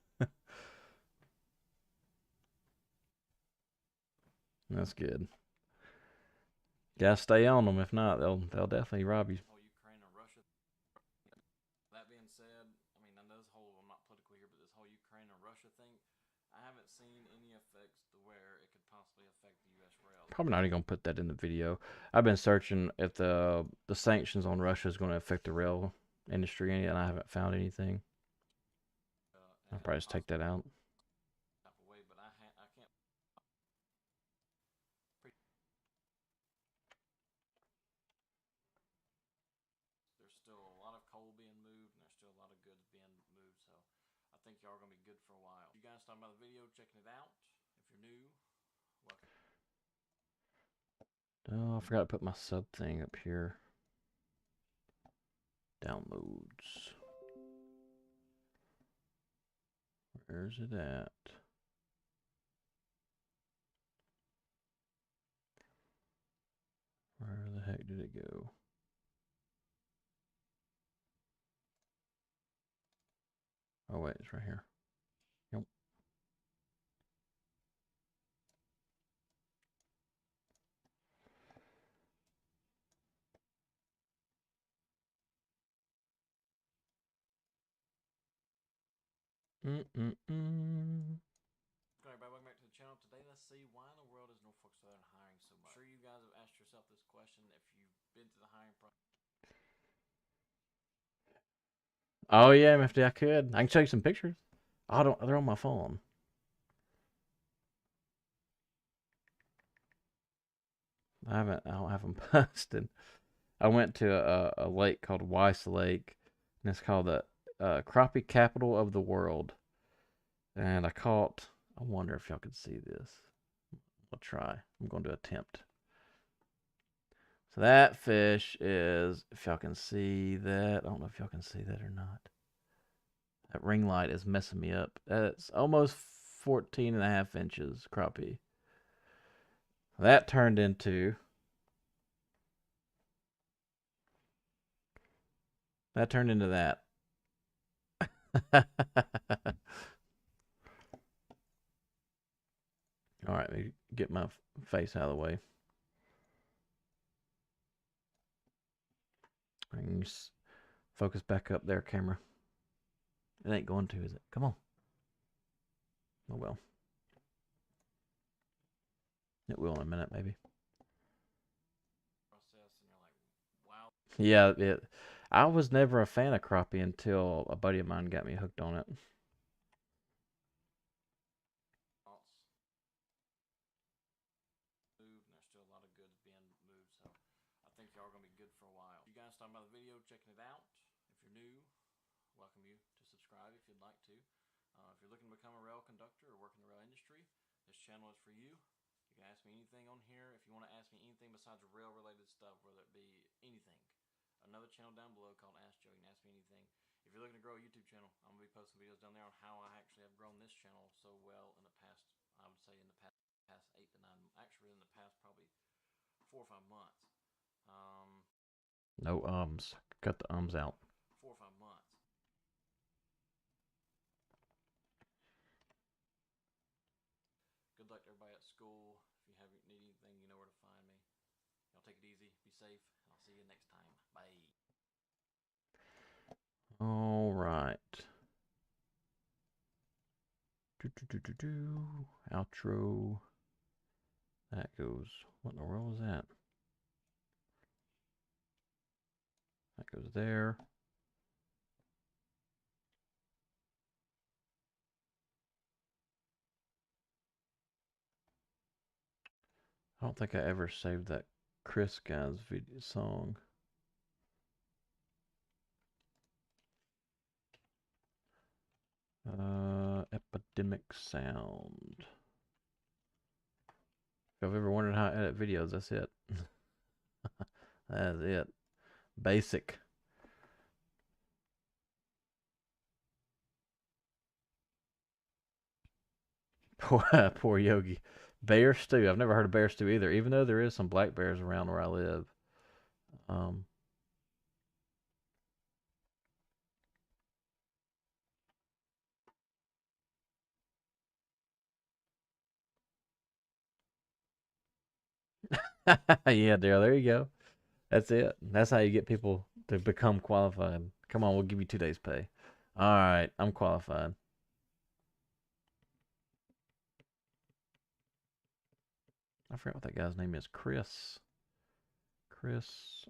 Speaker 1: That's good. Gotta stay on them. If not, they'll definitely rob you.
Speaker 2: whole Ukraine and Russia. That being said, I mean, I know this whole I'm not political here, but this whole Ukraine and Russia thing, I haven't seen any effects to where it could possibly affect the U.S. rail.
Speaker 1: Probably not even gonna put that in the video. I've been searching if the sanctions on Russia is going to affect the rail industry, and I haven't found anything. I'll
Speaker 2: And
Speaker 1: probably just take
Speaker 2: possibly
Speaker 1: that out.
Speaker 2: type of way, but I can't. There's still a lot of coal being moved, and there's still a lot of goods being moved. So I think y'all are gonna be good for a while. You guys talking about the video, checking it out. If you're new, welcome.
Speaker 1: Oh, I forgot to put my sub thing up here. Downloads. Where's it at? Where the heck did it go? Oh wait, it's right here. Yep. Mm-mm-mm.
Speaker 2: Everybody, welcome back to the channel. Today, let's see why in the world is Norfolk Southern hiring so much. I'm sure you guys have asked yourself this question if you've been through the hiring process.
Speaker 1: Oh yeah, if I could, I can show you some pictures. I don't. They're on my phone. I haven't. I don't have them posted. I went to a lake called Weiss Lake, and it's called the crappie capital of the world. And I caught. I wonder if y'all could see this. I'll try. I'm going to attempt. So that fish is, if y'all can see that, I don't know if y'all can see that or not. That ring light is messing me up. That's almost 14 and a half inches crappie. That turned into that. All right, let me get my face out of the way. Bring focus back up there, camera. It ain't going to, is it? Come on. Oh well. It will in a minute, maybe.
Speaker 2: Process, and you're like, wow.
Speaker 1: Yeah, I was never a fan of crappie until a buddy of mine got me hooked on it.
Speaker 2: Moved, and there's still a lot of goods being moved, so I think y'all are gonna be good for a while. You guys talking about the video, checking it out. If you're new, welcome you to subscribe if you'd like to. If you're looking to become a rail conductor or work in the rail industry, this channel is for you. You can ask me anything on here. If you want to ask me anything besides rail related stuff, whether it be anything, another channel down below called Ask Joe. You can ask me anything. If you're looking to grow a YouTube channel, I'm gonna be posting videos down there on how I actually have grown this channel so well in the past. I would say in the past 8 to 9, actually in the past probably 4 or 5 months. Um,
Speaker 1: No ums. Cut the ums out.
Speaker 2: 4 or 5 months. Good luck to everybody at school. If you need anything, you know where to find me. Y'all take it easy, be safe, and I'll see you next time. Bye.
Speaker 1: All right. Do. Outro. That goes. What in the world was that? That goes there. I don't think I ever saved that Chris guy's video song. Epidemic sound. If I've ever wondered how to edit videos, that's it. That's it. Basic. Poor Yogi. Bear stew. I've never heard of bear stew either, even though there is some black bears around where I live. Um, yeah, Daryl, there you go. That's it. That's how you get people to become qualified. Come on, we'll give you 2 days' pay. All right, I'm qualified. I forgot what that guy's name is. Chris. Chris.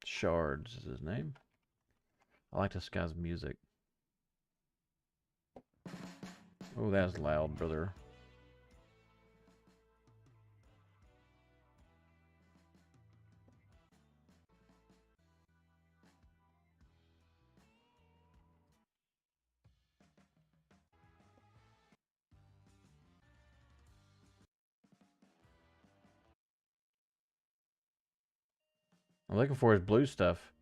Speaker 1: Shards is his name. I like this guy's music. Oh, that's loud, brother. I'm looking for his blue stuff.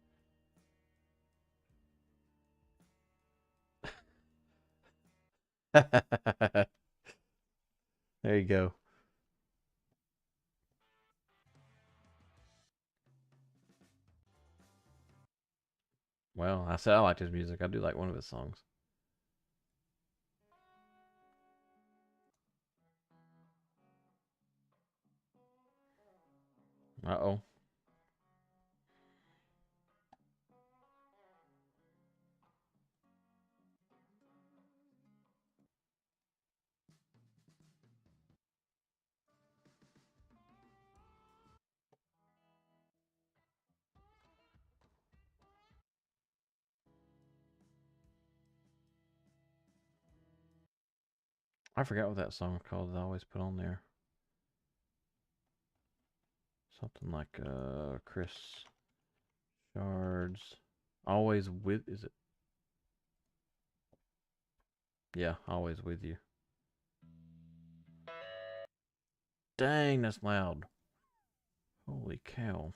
Speaker 1: There you go. Well, I said I liked his music. I do like one of his songs. Uh-oh. I forgot what that song was called that I always put on there. Something like Chris Shards. Always with, is it? Yeah, always with you. Dang, that's loud. Holy cow.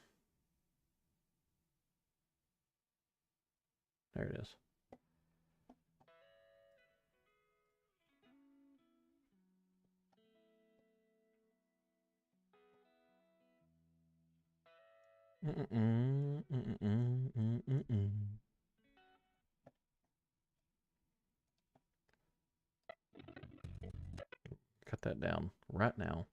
Speaker 1: There it is. Mm-mm, mm-mm, mm-mm. Cut that down right now.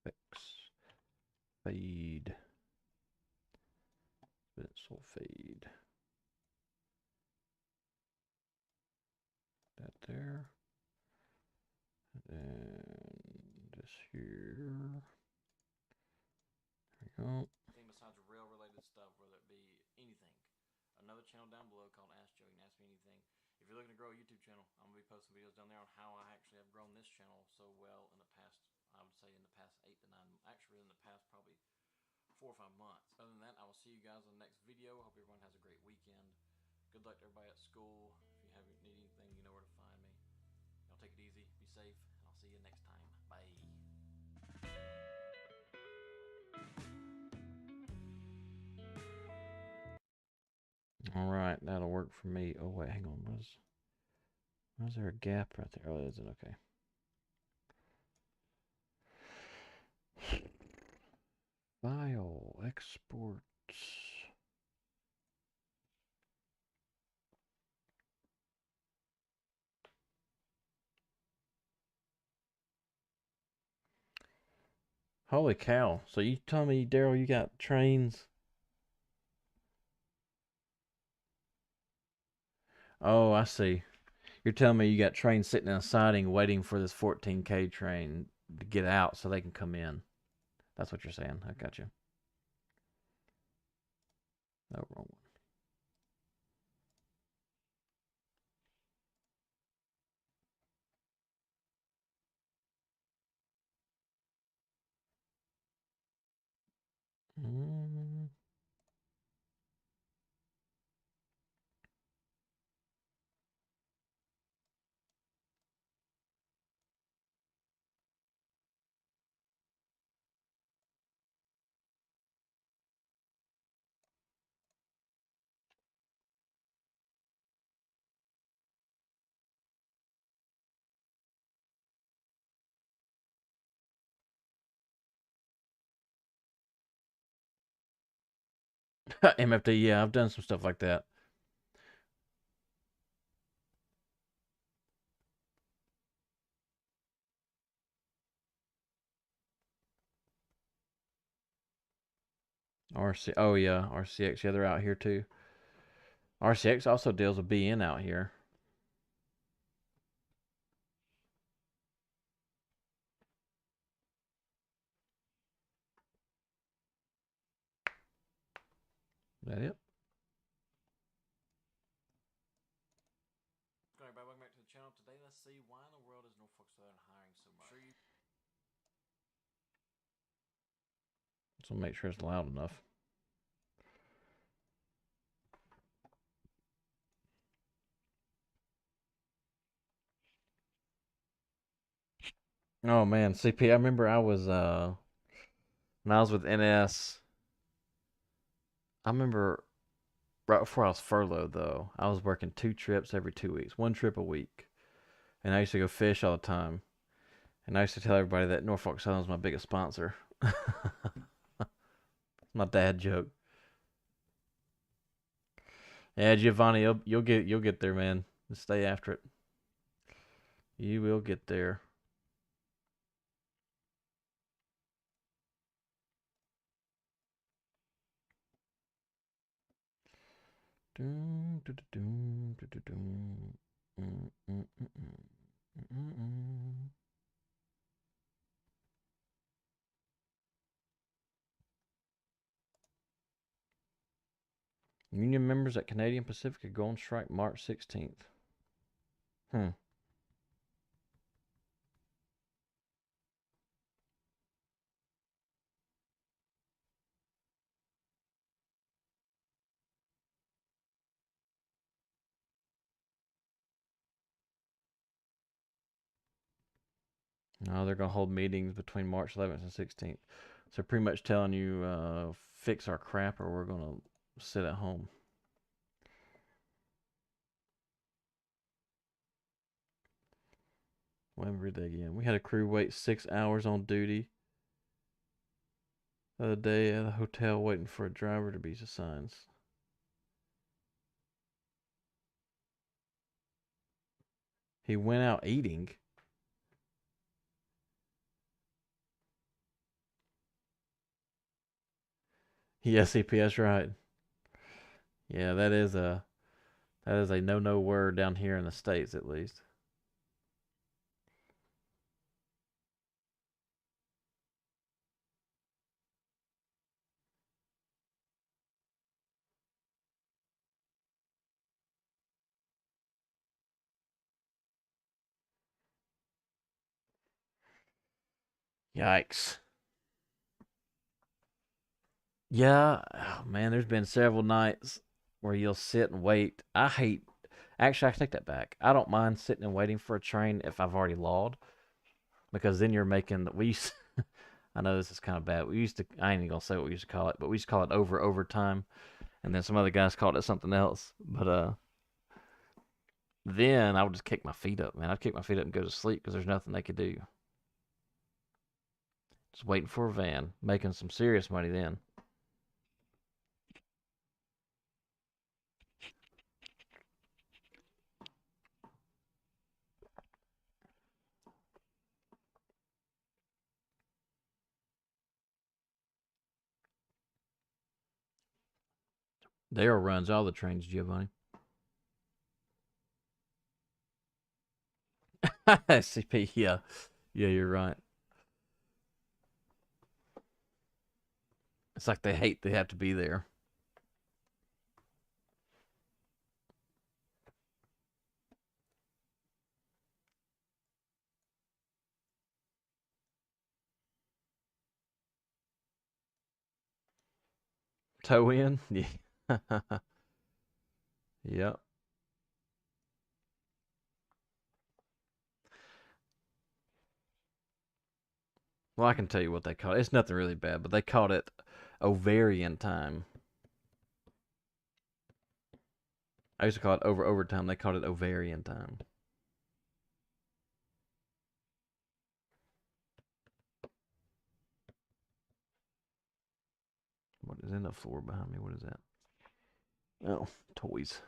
Speaker 1: Effects. Fade. Pencil fade. That there. And this here. There we go.
Speaker 2: Anything besides rail related stuff, whether it be anything. Another channel down below called Ask Joe. You can ask me anything. If you're looking to grow a YouTube channel, I'm going to be posting videos down there on how I actually have grown this channel so well in the past, I would say in the past 8 to 9, actually in the past probably 4 or 5 months. Other than that, I will see you guys in the next video. Hope everyone has a great weekend. Good luck to everybody at school. If you need anything, you know where to find me. Y'all take it easy, be safe, and I'll see you next time. Bye.
Speaker 1: All right, that'll work for me. Oh wait, hang on. Was there a gap right there? Oh, is it okay? File exports. Holy cow! So you tell me, Daryl, you got trains? Oh, I see. You're telling me you got trains sitting in a siding waiting for this 14K train to get out so they can come in. That's what you're saying. I got you. No, wrong one. MFD, yeah, I've done some stuff like that. Oh yeah, RCX, yeah, they're out here too. RCX also deals with BN out here. Is that it?
Speaker 2: Everybody, welcome back to the channel. Today, let's see why in the world is Norfolk Southern hiring so much.
Speaker 1: So make sure it's loud enough. Oh man, CP, I remember I was when I was with NS. I remember right before I was furloughed though, I was working 2 trips every 2 weeks, 1 trip a week, and I used to go fish all the time. And I used to tell everybody that Norfolk Southern was my biggest sponsor. My dad joke. Yeah, Giovanni, you'll get there, man. Just stay after it. You will get there. Doom, doom, doom, doom, doom, mm, mm, mm, mm, mm. Union members at Canadian Pacific could go on strike March 16th. Hmm. No, they're gonna hold meetings between March 11th and 16th. So pretty much telling you, fix our crap or we're gonna sit at home. When were they again? We had a crew wait 6 hours on duty the other day at a hotel waiting for a driver to be assigned. . He went out eating. Yes, CPS, right. Yeah, that is a no word down here in the States at least. Yikes. Yeah, oh, man, there's been several nights where you'll sit and wait. Actually, I take that back. I don't mind sitting and waiting for a train if I've already logged, because then you're making, I know this is kind of bad. I ain't even gonna say what we used to call it, but we used to call it overtime, and then some other guys called it something else. But then I would just kick my feet up, man. I'd kick my feet up and go to sleep because there's nothing they could do. Just waiting for a van, making some serious money then. Dale runs all the trains, Giovanni. SCP, yeah. Yeah, you're right. It's like they hate they have to be there. Toe in? Yeah. Yep. Well, I can tell you what they call it. It's nothing really bad, but they called it ovarian time. I used to call it overtime. They called it ovarian time. What is in the floor behind me? What is that? Oh, toys.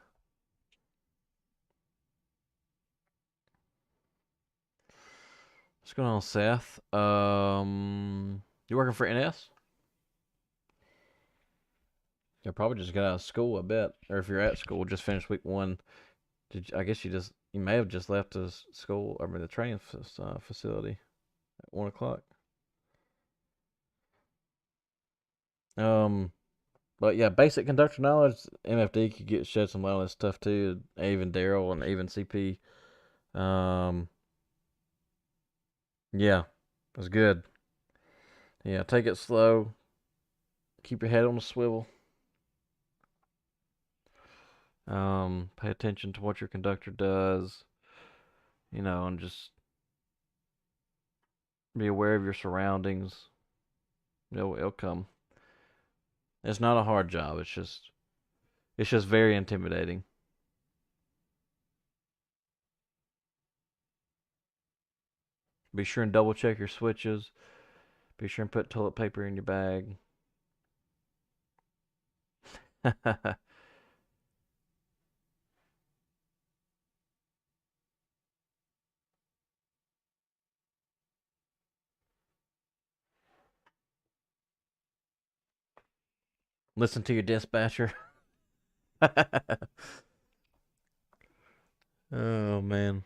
Speaker 1: What's going on, Seth? You working for NS? You probably just got out of school, I bet. Or if you're at school, just finished week one. I guess you may have just left the school, I mean the training facility at 1 o'clock. Um, but yeah, basic conductor knowledge. MFD could get shed some light on this stuff too. Even Daryl and even CP. Um, yeah, it was good. Yeah, take it slow. Keep your head on the swivel. Pay attention to what your conductor does. And just be aware of your surroundings. It'll come. It's not a hard job. It's just very intimidating. Be sure and double check your switches. Be sure and put toilet paper in your bag. Listen to your dispatcher. Oh man.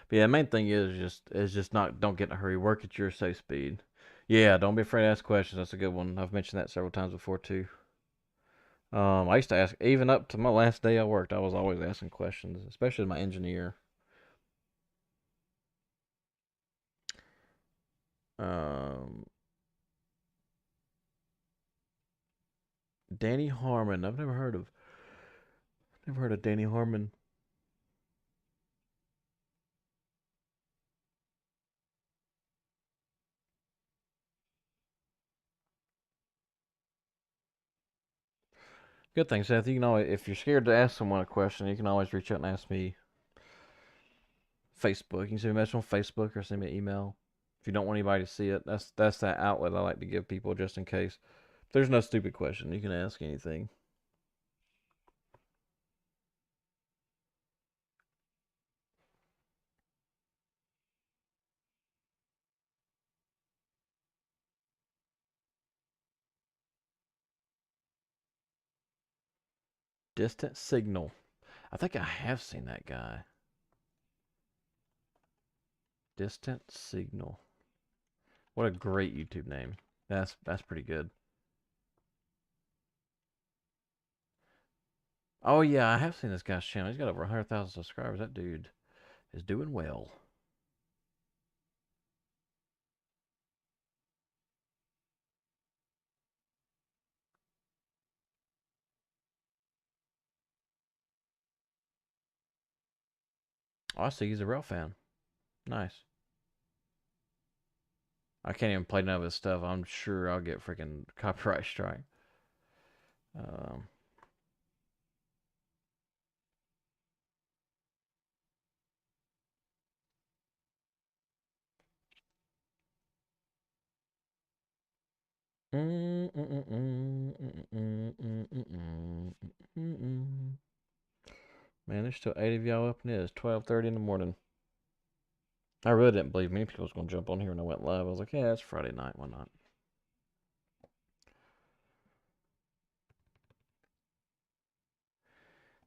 Speaker 1: But yeah, the main thing is just not don't get in a hurry. Work at your safe speed. Yeah, don't be afraid to ask questions. That's a good one. I've mentioned that several times before too. I used to ask even up to my last day I worked. I was always asking questions, especially my engineer. Um, Danny Harmon. I've never heard of Danny Harmon. Good thing, Seth. You can always, if you're scared to ask someone a question, you can always reach out and ask me. Facebook. You can send me a message on Facebook or send me an email. If you don't want anybody to see it, that's that outlet I like to give people just in case. There's no stupid question. You can ask anything. Distant Signal. I think I have seen that guy. Distant Signal. What a great YouTube name. That's pretty good. Oh yeah, I have seen this guy's channel. He's got over 100,000 subscribers. That dude is doing well. Oh, I see he's a real fan. Nice. I can't even play none of his stuff. I'm sure I'll get freaking copyright strike. Um, Man, there's still 8 of y'all up, and it is 12:30 in the morning. I really didn't believe many people was gonna jump on here when I went live. I was like, yeah, it's Friday night. Why not?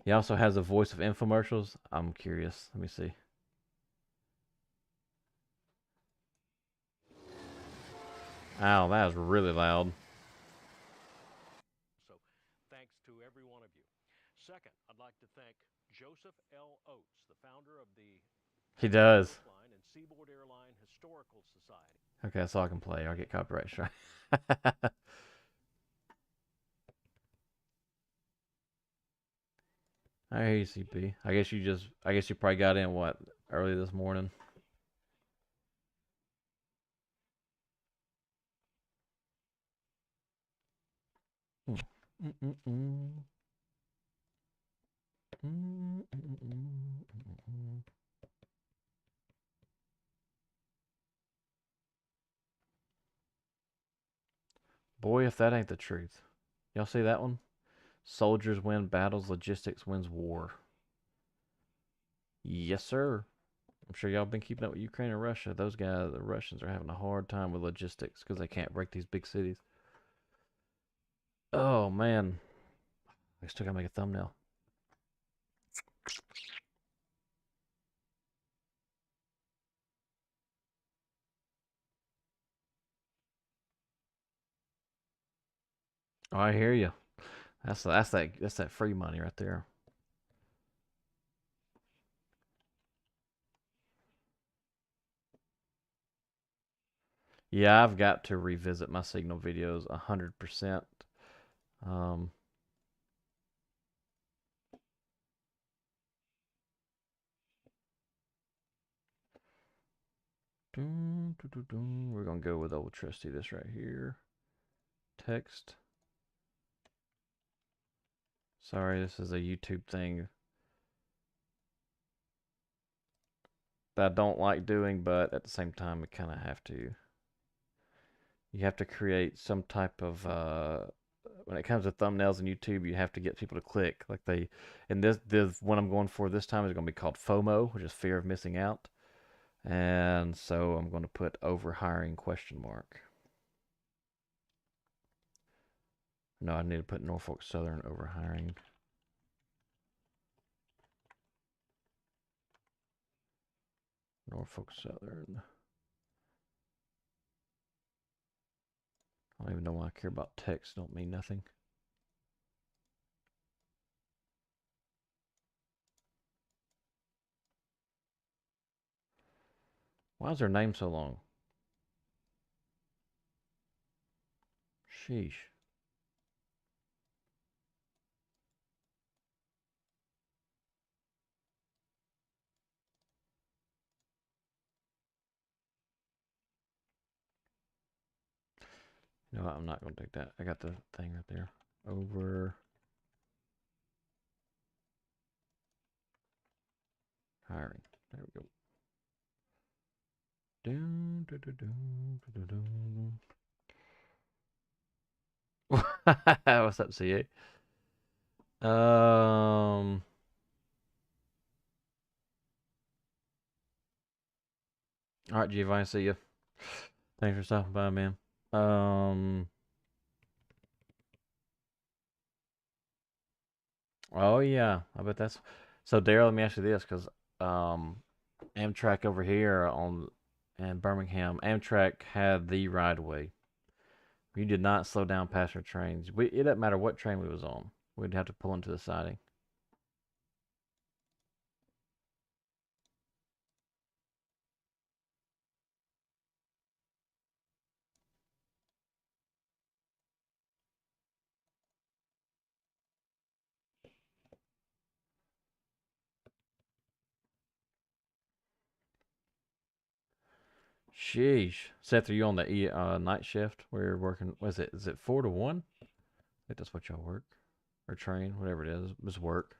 Speaker 1: He also has a voice of infomercials. I'm curious. Let me see. Ow, that was really loud.
Speaker 3: So, thanks to every one of you. Second, I'd like to thank Joseph L. Oates, the founder of the
Speaker 1: He does.
Speaker 3: Coastline and Seaboard Airline Historical Society.
Speaker 1: Okay, that's all I can play. I'll get copyright strike. I hear you, CP. I guess you probably got in what early this morning. Boy, if that ain't the truth. Y'all see that one? Soldiers win battles, logistics wins war. Yes, sir. I'm sure y'all been keeping up with Ukraine and Russia. Those guys, the Russians, are having a hard time with logistics because they can't break these big cities. Oh man, I still gotta make a thumbnail. Oh, I hear you. That's that free money right there. Yeah, I've got to revisit my signal videos 100%. Um, we're gonna go with old trusty this right here. Text. Sorry, this is a YouTube thing that I don't like doing, but at the same time, we kind of have to. You have to create some type of when it comes to thumbnails on YouTube, you have to get people to click. Like they, and this one I'm going for this time is going to be called FOMO, which is fear of missing out. And so I'm going to put overhiring question mark. No, I need to put Norfolk Southern overhiring. Norfolk Southern. I don't even know why I care about text. Don't mean nothing. Why is their name so long? Sheesh. You know what? I'm not going to take that. I got the thing right there. Over hiring. There we go. What's up, CA? Um. All right, Giovanni. See you. Thanks for stopping by, man. Um. Oh yeah, I bet that's so. Daryl, let me ask you this, because um, Amtrak over here on in Birmingham, Amtrak had the right of way. We did not slow down passenger trains. It didn't matter what train we was on. We'd have to pull into the siding. Sheesh. Seth, are you on the night shift where you're working? Was it? Is it 4 to 1? I think that's what y'all work or train, whatever it is. It's work.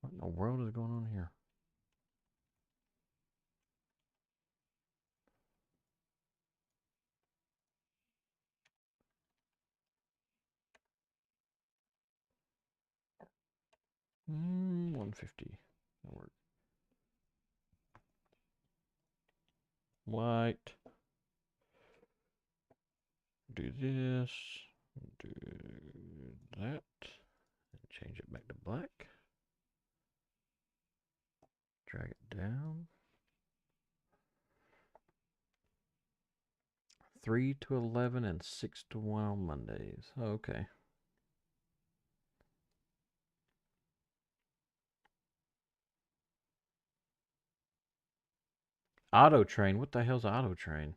Speaker 1: What in the world is going on here? Mm, 150. That work. White. Do this. Do that. And change it back to black. Drag it down. 3 to 11 and 6 to 1 on Mondays. Okay. Auto train. What the hell's auto train?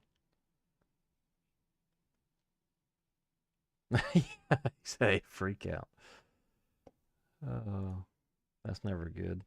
Speaker 1: Say freak out. Oh, that's never good.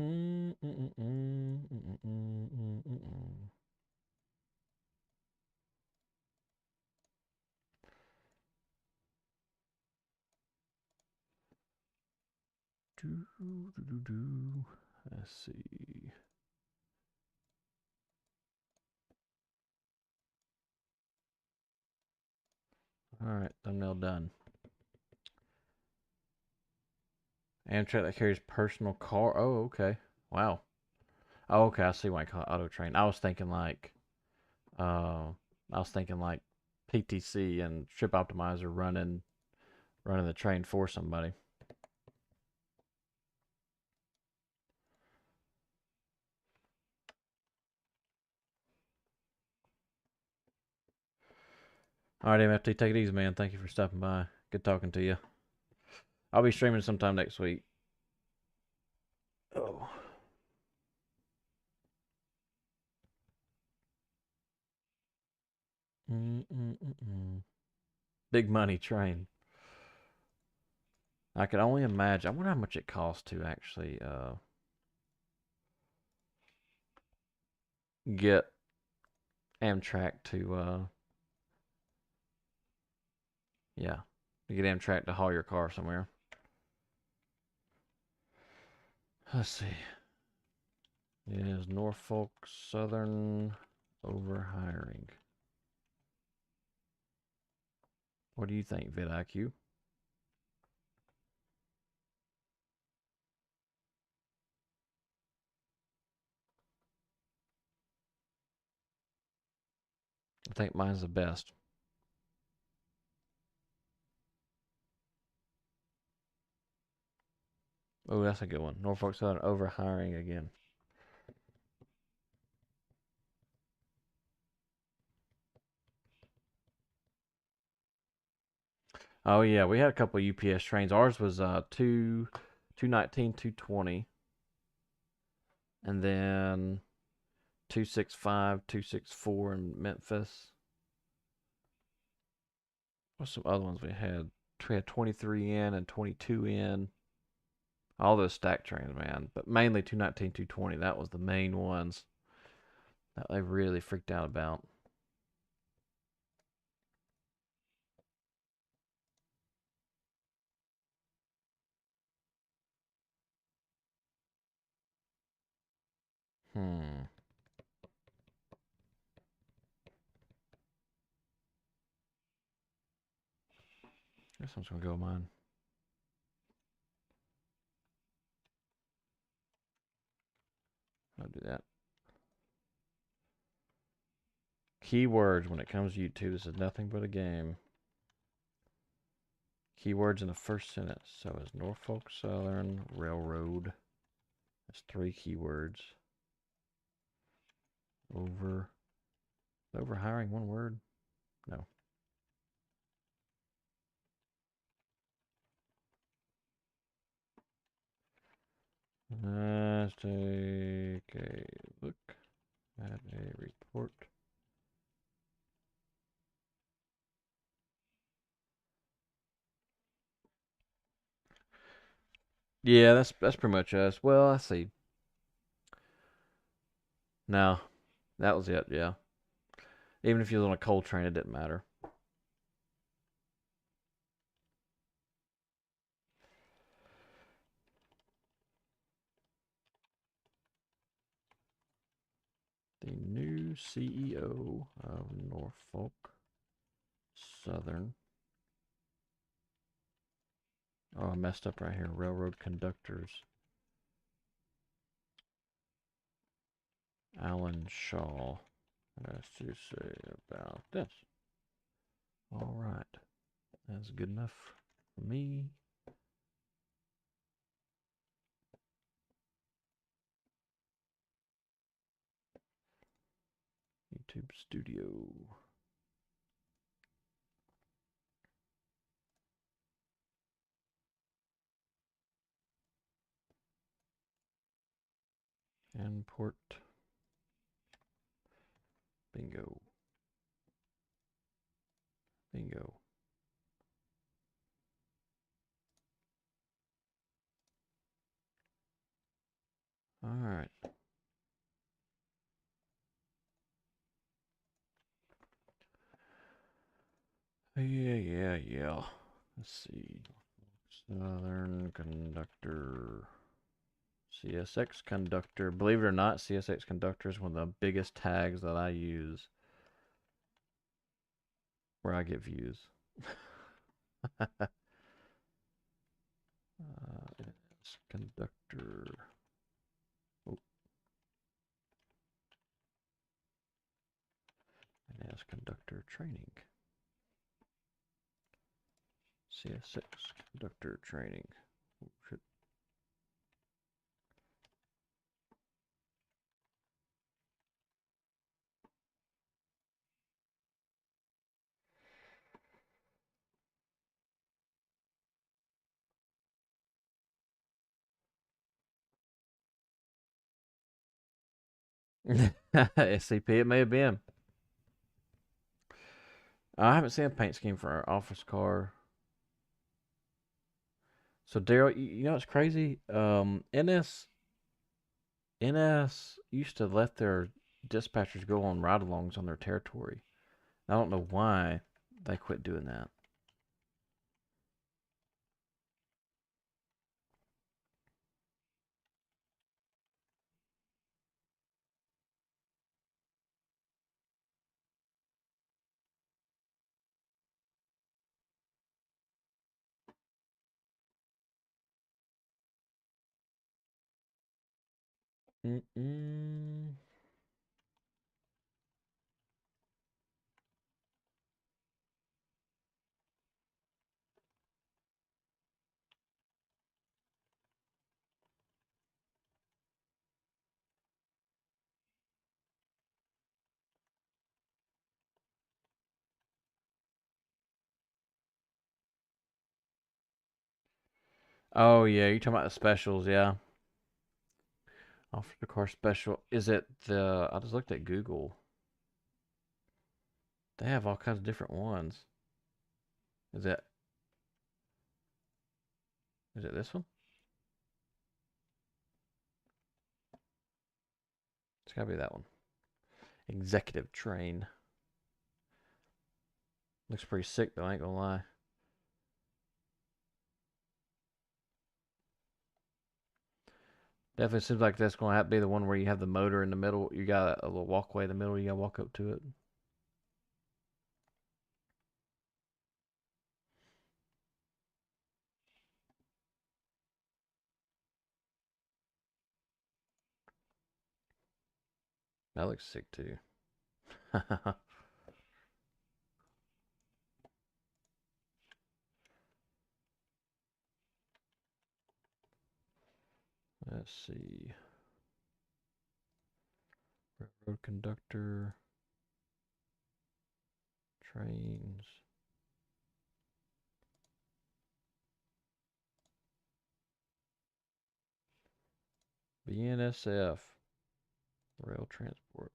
Speaker 1: Mm, mm, mm, mm, mm, mm, mm, mm, mm. Do, do, do, do. Let's see. All right, thumbnail done. Amtrak that carries personal car. Oh, okay. Wow. Oh, okay. I see why I call it auto train. Uh, I was thinking like PTC and Trip Optimizer running the train for somebody. All right, MFT, take it easy, man. Thank you for stopping by. Good talking to you. I'll be streaming sometime next week. Oh. Mm-mm-mm-mm. Big money train. I could only imagine. I wonder how much it costs to actually get Amtrak to yeah, to get Amtrak to haul your car somewhere. Let's see. It is Norfolk Southern overhiring. What do you think, vidIQ? I think mine's the best. Oh, that's a good one. Norfolk Southern overhiring again. Oh yeah, we had a couple of UPS trains. Ours was 219, 220, and then 265, 264 in Memphis. What's some other ones we had? We had 23 in and 22 in. All those stack trains, man. But mainly 219, 220. That was the main ones that they really freaked out about. Hmm. Guess I'm just gonna go with mine. I'll do that. Keywords when it comes to YouTube. This is nothing but a game. Keywords in the first sentence. So is Norfolk Southern Railroad. That's 3 keywords. Over hiring, 1 word? No. Let's take a look at a report. Yeah, that's pretty much us. Well, I see. No, that was it. Yeah. Even if you was on a coal train, it didn't matter. The new CEO of Norfolk Southern. Oh, I messed up right here. Railroad conductors. Alan Shaw. What has to say about this? All right. That's good enough for me. YouTube Studio. Import. Bingo. Bingo. All right. Yeah. Let's see. Southern Conductor. CSX Conductor. Believe it or not, CSX Conductor is one of the biggest tags that I use where I get views. It's Conductor. Oh, and as Conductor Training. CSX Conductor Training. Oh, shit. SCP, it may have been. I haven't seen a paint scheme for our office car. So Daryl, you know what's crazy? NS used to let their dispatchers go on ride-alongs on their territory. I don't know why they quit doing that. Mm-mm. Oh yeah, you're talking about the specials, yeah. Offer the car special. Is it the? I just looked at Google. They have all kinds of different ones. Is it? Is it this one? It's gotta be that one. Executive train. Looks pretty sick though. I ain't gonna lie. Definitely seems like that's going to have to be the one where you have the motor in the middle. You got a little walkway in the middle. You got to walk up to it. That looks sick too. Let's see. Railroad conductor, trains. BNSF, rail transport.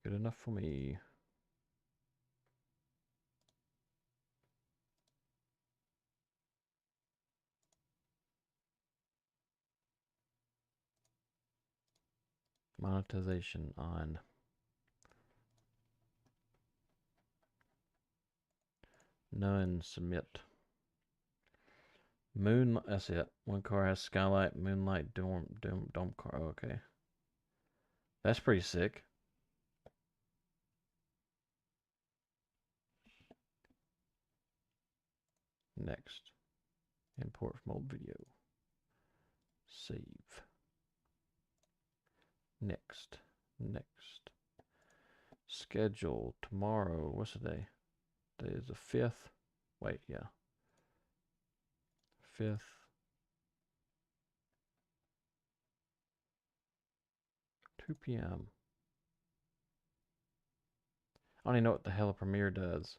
Speaker 1: Good enough for me. Monetization on. None. Submit. Moon. That's it. One car has skylight, moonlight, dome car. Oh, okay. That's pretty sick. Next. Import from old video. Save. Next. Next. Schedule tomorrow. What's the day? Today is the 5th. Wait, yeah. 5th. 2 p.m. I don't even know what the hell a Premiere does.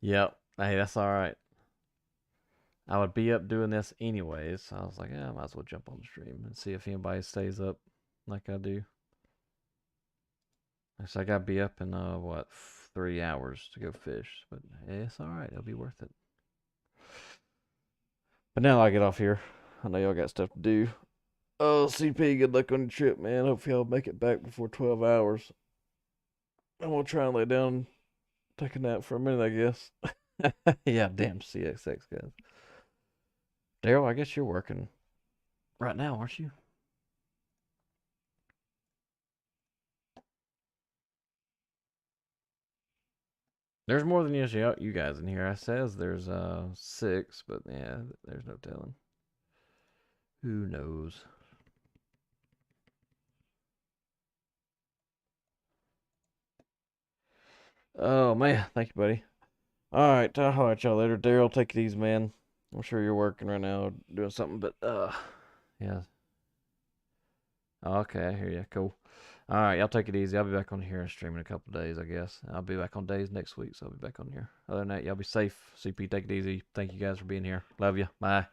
Speaker 1: Yep. Hey, that's all right. I would be up doing this anyways. So I was like, yeah, I might as well jump on the stream and see if anybody stays up like I do. So I gotta be up in what 3 hours to go fish, but hey, it's all right. It'll be worth it. But now I get off here. I know y'all got stuff to do. Oh, CP, good luck on your trip, man. Hope y'all make it back before 12 hours. I'm gonna try and lay down, take a nap for a minute, I guess. Yeah, damn CXX guys. Daryl, I guess you're working right now, aren't you? There's more than just you guys in here. I says there's 6, but yeah, there's no telling. Who knows? Oh man, thank you, buddy. All right, I'll holler at y'all later. Daryl, take it easy, man. I'm sure you're working right now, doing something, but yeah. Okay, I hear you. Cool. All right, y'all take it easy. I'll be back on here and stream in a couple of days, I guess. I'll be back on days next week, so I'll be back on here. Other than that, y'all be safe. CP, take it easy. Thank you guys for being here. Love you. Bye.